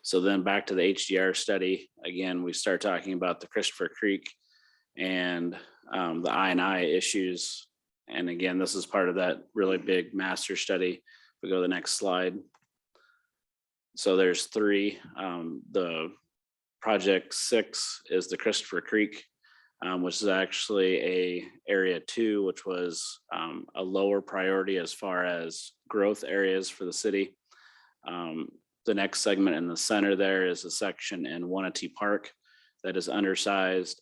So then back to the HDR study, again, we start talking about the Christopher Creek and the I&I issues. And again, this is part of that really big master study. If we go to the next slide. So there's 3. The Project 6 is the Christopher Creek, which is actually a area 2, which was a lower priority as far as growth areas for the city. The next segment in the center there is a section in Wanatee Park that is undersized.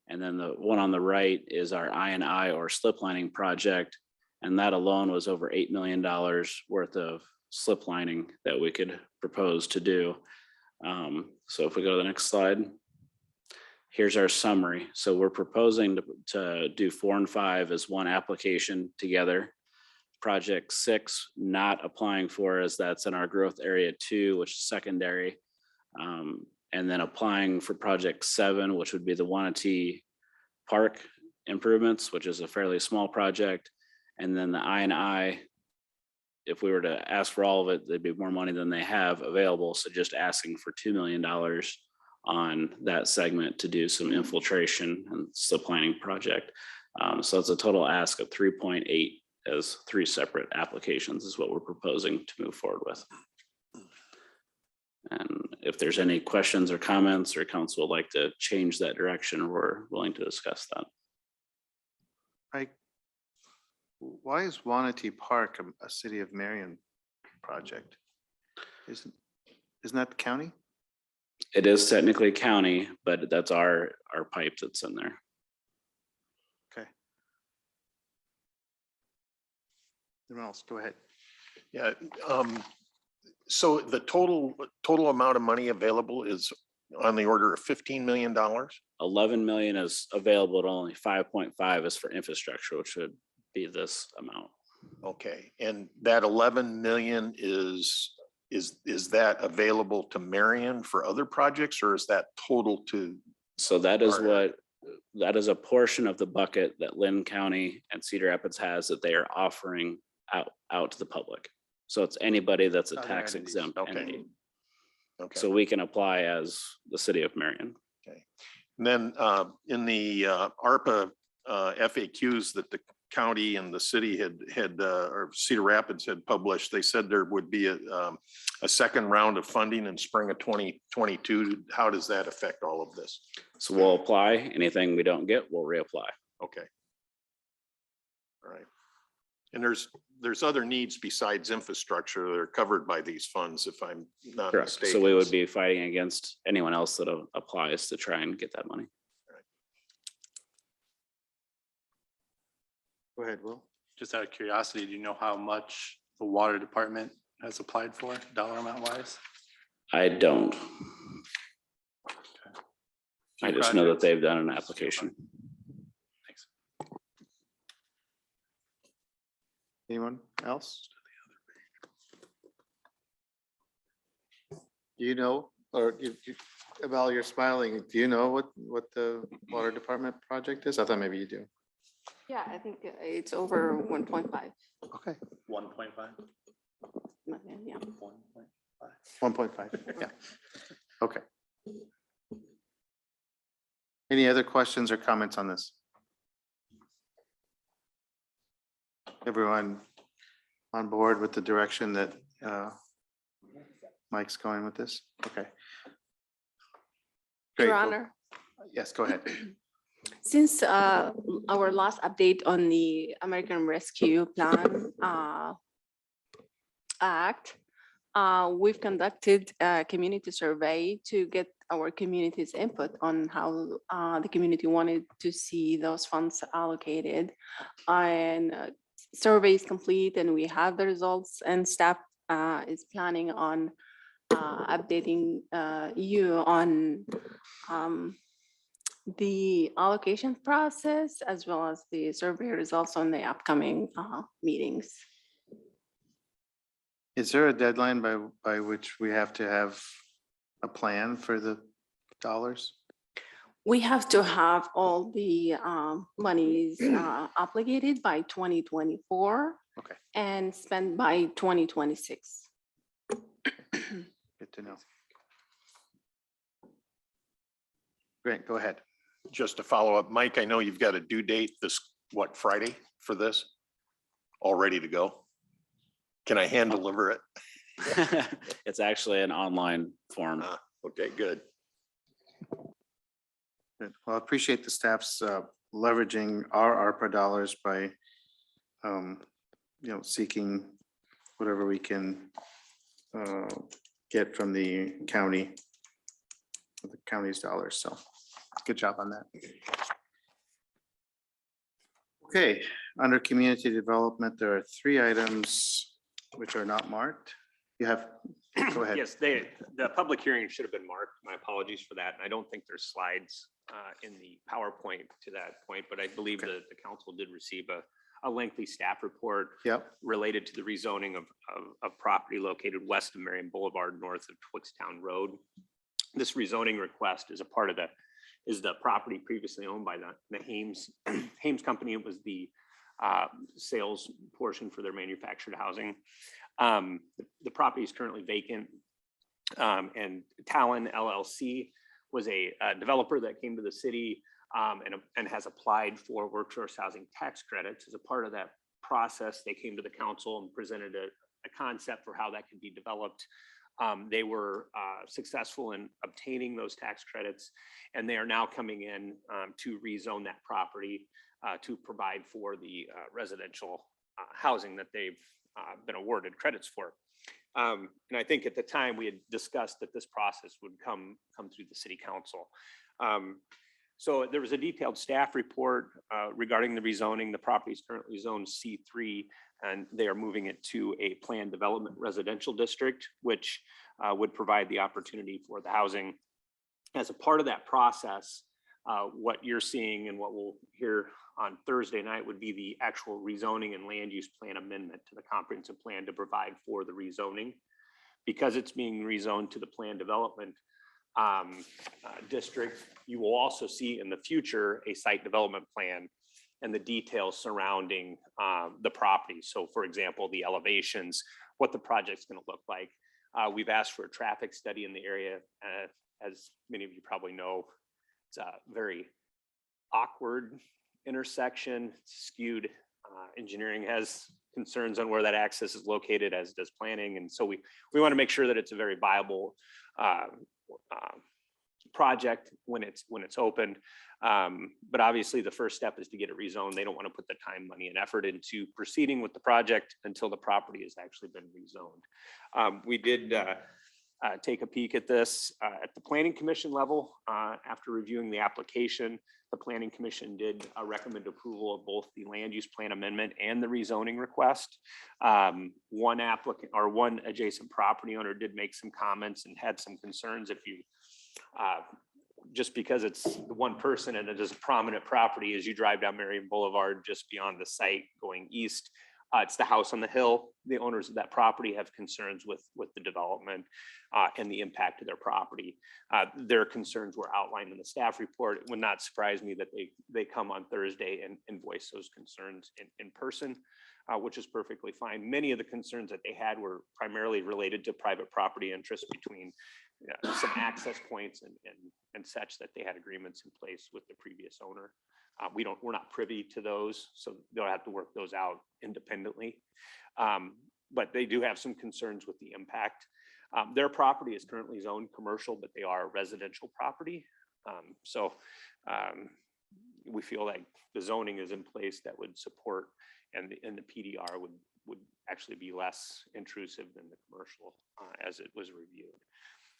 And then the one on the right is our I&I or slip lining project. And that alone was over $8 million worth of slip lining that we could propose to do. So if we go to the next slide. Here's our summary. So we're proposing to do 4 and 5 as one application together. Project 6, not applying for, as that's in our growth area 2, which is secondary. And then applying for Project 7, which would be the Wanatee Park improvements, which is a fairly small project. And then the I&I, if we were to ask for all of it, there'd be more money than they have available. So just asking for $2 million on that segment to do some infiltration and slip lining project. So it's a total ask of 3.8 as 3 separate applications is what we're proposing to move forward with. And if there's any questions or comments or council would like to change that direction, we're willing to discuss that. Why is Wanatee Park a city of Marion project? Isn't that the county? It is technically county, but that's our pipe that's in there. Okay. Anyone else? Go ahead. Yeah. So the total amount of money available is on the order of $15 million. 11 million is available, to only 5.5 is for infrastructure, which would be this amount. Okay, and that 11 million is that available to Marion for other projects, or is that total to? So that is a portion of the bucket that Lynn County and Cedar Rapids has that they are offering out to the public. So it's anybody that's a Other tax entities. exempt Okay. entity. Okay. So we can apply as the city of Marion. Okay. And then in the ARPA FAQs that the county and the city had or Cedar Rapids had published, they said there would be a second round of funding in spring of 2022. How does that affect all of this? So we'll apply. Anything we don't get, we'll reapply. Okay. All right. And there's other needs besides infrastructure that are covered by these funds, if I'm not Correct. mistaken. So we would be fighting against anyone else that applies to try and get that money. Go ahead, Will. Just out of curiosity, do you know how much the water department has applied for, dollar amount wise? I don't. I just know that Projects. they've done an application. Thanks. Anyone else? Do you know, or Val, you're smiling. Do you know what the water department project is? I thought maybe you do. Yeah, I think it's over 1.5. Okay. 1.5. Yeah. 1.5, yeah. Okay. Any other questions or comments on this? Everyone on board with the direction that Mike's going with this? Okay. Great. Your Well, Honor, yes, go ahead. since our last update on the American Rescue Plan Act, we've conducted a community survey to get our community's input on how the community wanted to see those funds allocated. And survey is complete and we have the results, and staff is planning on updating you on the allocation process as well as the survey results on the upcoming meetings. Is there a deadline by which we have to have a plan for the dollars? We have to have all the monies obligated by 2024. Okay. And spent by 2026. Good to know. Great, go ahead. Just to follow up, Mike, I know you've got a due date this, what, Friday for this? All ready to go? Can I hand deliver it? It's actually an online form. Okay, good. Good. Well, I appreciate the staff's leveraging our ARPA dollars by seeking whatever we can get from the county's dollars. So good job on that. Okay, under community development, there are 3 items which are not marked. You have, go ahead. Yes, the public hearing should have been marked. My apologies for that. And I don't think there's slides in the PowerPoint to that point, but I believe Okay. that the council did receive a lengthy staff report Yep, related to the rezoning of property located west of Marion Boulevard, north of Twickstown Road. This rezoning request is a part of the property previously owned by the Hames Company. It was the sales portion for their manufactured housing. The property is currently vacant. And Talon LLC was a developer that came to the city and has applied for workforce housing tax credits. As a part of that process, they came to the council and presented a concept for how that could be developed. They were successful in obtaining those tax credits, and they are now coming in to rezone that property to provide for the residential housing that they've been awarded credits for. And I think at the time we had discussed that this process would come through the city council. So there was a detailed staff report regarding the rezoning. The property is currently zoned C3, and they are moving it to a planned development residential district, which would provide the opportunity for the housing. As a part of that process, what you're seeing and what we'll hear on Thursday night would be the actual rezoning and land use plan amendment to the comprehensive plan to provide for the rezoning. Because it's being rezoned to the planned development district, you will also see in the future a site development plan and the details surrounding the property. So for example, the elevations, what the project's going to look like. We've asked for a traffic study in the area. As many of you probably know, It's a very awkward intersection, skewed. Engineering has concerns on where that access is located, as does planning. And so we want to make sure that it's a very viable project when it's opened. But obviously the first step is to get it rezoned. They don't want to put the time, money, and effort into proceeding with the project until the property has actually been rezoned. We did take a peek at this at the Planning Commission level. After reviewing the application, the Planning Commission did recommend approval of both the land use plan amendment and the rezoning request. One applicant or one adjacent property owner did make some comments and had some concerns. If you just because it's the one person and it is a prominent property as you drive down Marion Boulevard, just beyond the site going east, it's the house on the hill. The owners of that property have concerns with the development and the impact to their property. Their concerns were outlined in the staff report. It would not surprise me that they come on Thursday and voice those concerns in person, which is perfectly fine. Many of the concerns that they had were primarily related to private property interests between some access points and such that they had agreements in place with the previous owner. We're not privy to those, so they'll have to work those out independently. But they do have some concerns with the impact. Their property is currently zoned commercial, but they are a residential property. So we feel like the zoning is in place that would support, and the PDR would actually be less intrusive than the commercial as it was reviewed.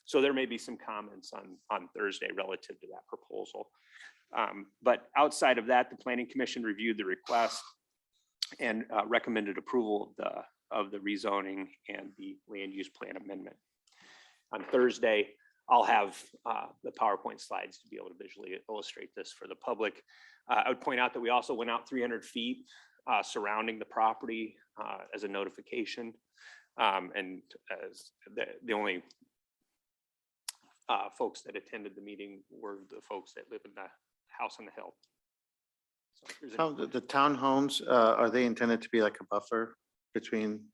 So there may be some comments on Thursday relative to that proposal. But outside of that, the Planning Commission reviewed the request and recommended approval of the rezoning and the land use plan amendment. On Thursday, I'll have the PowerPoint slides to be able to visually illustrate this for the public. I would point out that we also went out 300 feet surrounding the property as a notification. And as the only folks that attended the meeting were the folks that live in the house on the hill. So if there's any- How the townhomes, are they intended to be like a buffer between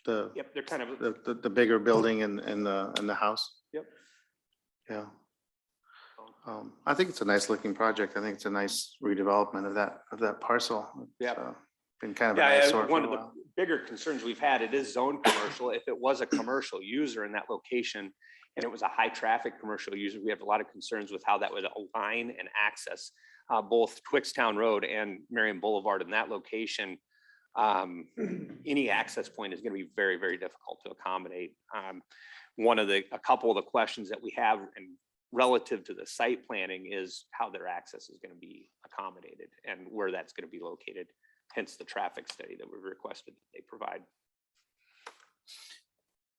the Yep, they're kind of, the bigger building and the house? Yep. Yeah. I think it's a nice looking project. I think it's a nice redevelopment of that parcel. Yeah. Been kind of an yeah, eyesore for one a of the while. bigger concerns we've had, it is zoned commercial. If it was a commercial user in that location and it was a high traffic commercial user, we have a lot of concerns with how that would align and access both Twickstown Road and Marion Boulevard in that location. Any access point is going to be very, very difficult to accommodate. A couple of the questions that we have and relative to the site planning is how their access is going to be accommodated and where that's going to be located. Hence the traffic study that we requested that they provide.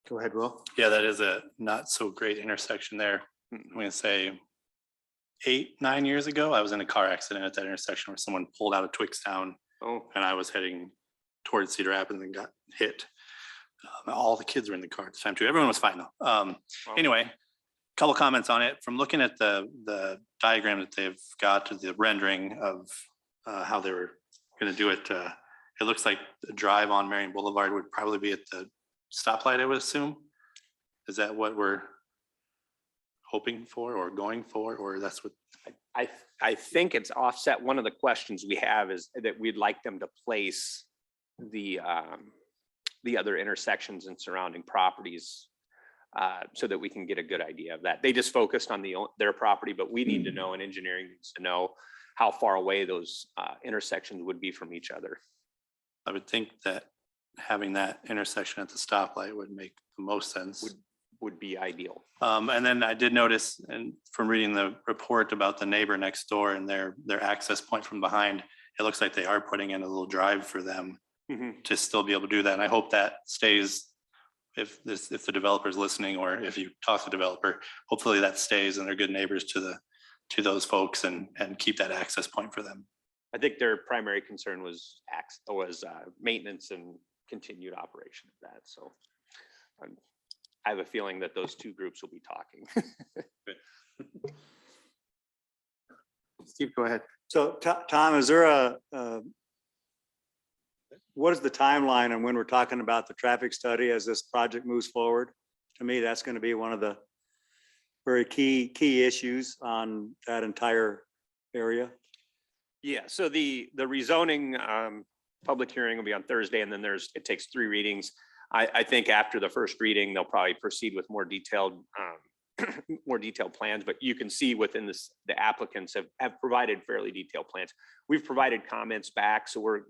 Go ahead, Will. Yeah, that is a not so great intersection there. I'm gonna say 8-9 years ago, I was in a car accident at that intersection where someone pulled out of Twickstown and I was heading towards Cedar Rapids and got hit. All the kids were in the car at the time too. Everyone was fine though. Anyway, couple comments on it. From looking at the diagram that they've got to the rendering of how they were gonna do it, it looks like the drive on Marion Boulevard would probably be at the stoplight, I would assume. Is that what we're hoping for or going for, or that's what? I think it's offset. One of the questions we have is that we'd like them to place the other intersections and surrounding properties so that we can get a good idea of that. They just focused on their property, but we need to know, and engineering needs to know how far away those intersections would be from each other. I would think that having that intersection at the stoplight would make the most sense. Would be ideal. And then I did notice, and from reading the report about the neighbor next door and their access point from behind, it looks like they are putting in a little drive for them to still be able to do that. And I hope that stays. If the developer's listening, or if you talk to the developer, hopefully that stays and they're good neighbors to those folks and keep that access point for them. I think their primary concern was maintenance and continued operation of that. So I have a feeling that those two groups will be talking. Steve, go ahead. So Tom, is there what is the timeline on when we're talking about the traffic study as this project moves forward? To me, that's going to be one of the very key issues on that entire area. Yeah, so the rezoning public hearing will be on Thursday, and then it takes 3 readings. I think after the first reading, they'll probably proceed with more detailed more detailed plans, but you can see within this, the applicants have provided fairly detailed plans. We've provided comments back, so we're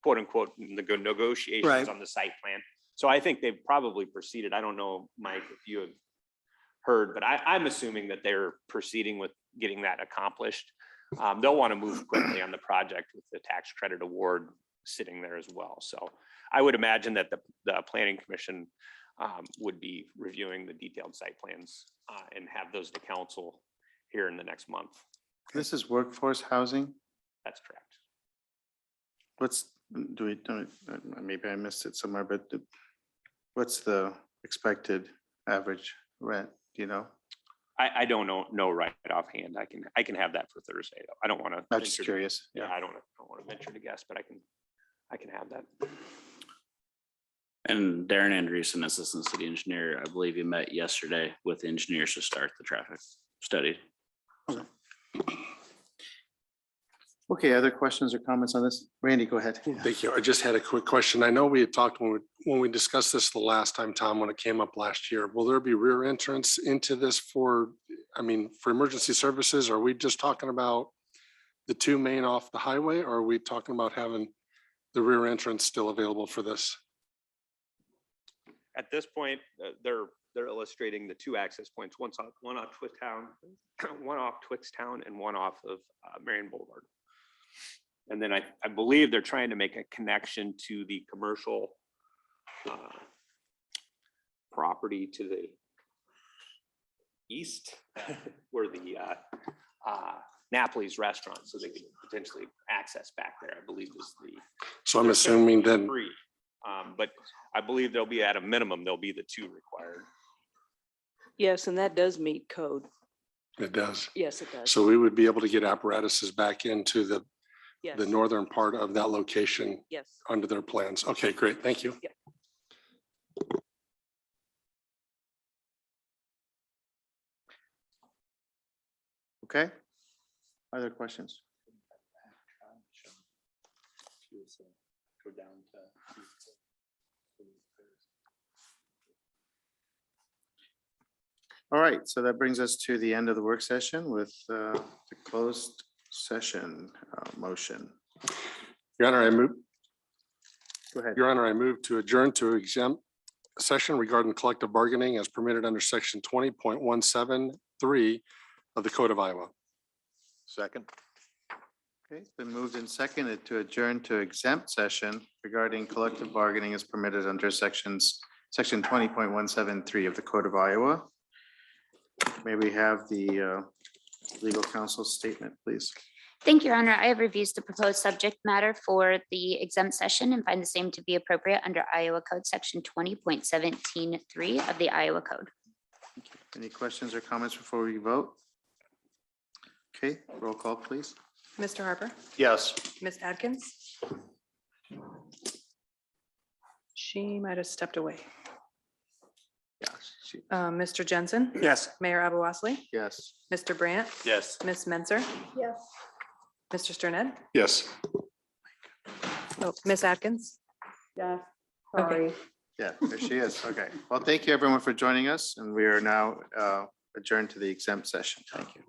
quote unquote in the good negotiations Right. on the site plan. So I think they've probably proceeded. I don't know, Mike, if you have heard, but I'm assuming that they're proceeding with getting that accomplished. They'll want to move quickly on the project with the tax credit award sitting there as well. So I would imagine that the planning commission would be reviewing the detailed site plans and have those to council here in the next month. This is workforce housing. That's correct. Maybe I missed it somewhere, but what's the expected average rent? Do you know? I don't know right offhand. I can have that for Thursday though. I don't want to. I'm just curious. Yeah, I don't want to venture to guess, but I can have that. And Darren Andreessen, Assistant City Engineer, I believe he met yesterday with engineers to start the traffic study. Okay, other questions or comments on this? Randy, go ahead. Thank you. I just had a quick question. I know we had talked when we discussed this the last time, Tom, when it came up last year. Will there be rear entrance into this for emergency services? Are we just talking about the 2 main off the highway? Or are we talking about having the rear entrance still available for this? At this point, they're illustrating the 2 access points, one off Twittstown and one off of Marion Boulevard. And then I believe they're trying to make a connection to the commercial property to the east, where the Napoli's restaurant, so they could potentially access back there, I believe is the. So I'm assuming then, Free. But I believe there'll be at a minimum, there'll be the 2 required. Yes, and that does meet code. it does. Yes, it does. So we would be able to get apparatuses back into the Yes, northern part of that location yes. under their plans. Okay, great. Thank you. Okay. Other questions? Go down to. All right, so that brings us to the end of the work session with the closed session motion. Your Honor, Go ahead. Your Honor, I move to adjourn to exempt session regarding collective bargaining as permitted under section 20.173 of the Code of Iowa. Second. Okay, it's been moved and seconded to adjourn to exempt session regarding collective bargaining as permitted under section 20.173 of the Code of Iowa. May we have the legal counsel statement, please? Thank you, Your Honor. I have reviewed the proposed subject matter for the exempt session and find the same to be appropriate under Iowa Code section 20.17.3 of the Iowa Code. Any questions or comments before we vote? Okay, roll call, please. Mr. Harper, Yes. Ms. Adkins. She might have stepped away. Mr. Jensen, Yes. Mayor Abu Wasley, Yes. Mr. Brandt, Yes. Ms. Menzer, Yes. Mr. Sterned, Yes. oh, Ms. Atkins. Yeah, Okay. sorry. Yeah, there she is. Okay. Well, thank you everyone for joining us, and we are now adjourned to the exempt session. Thank you.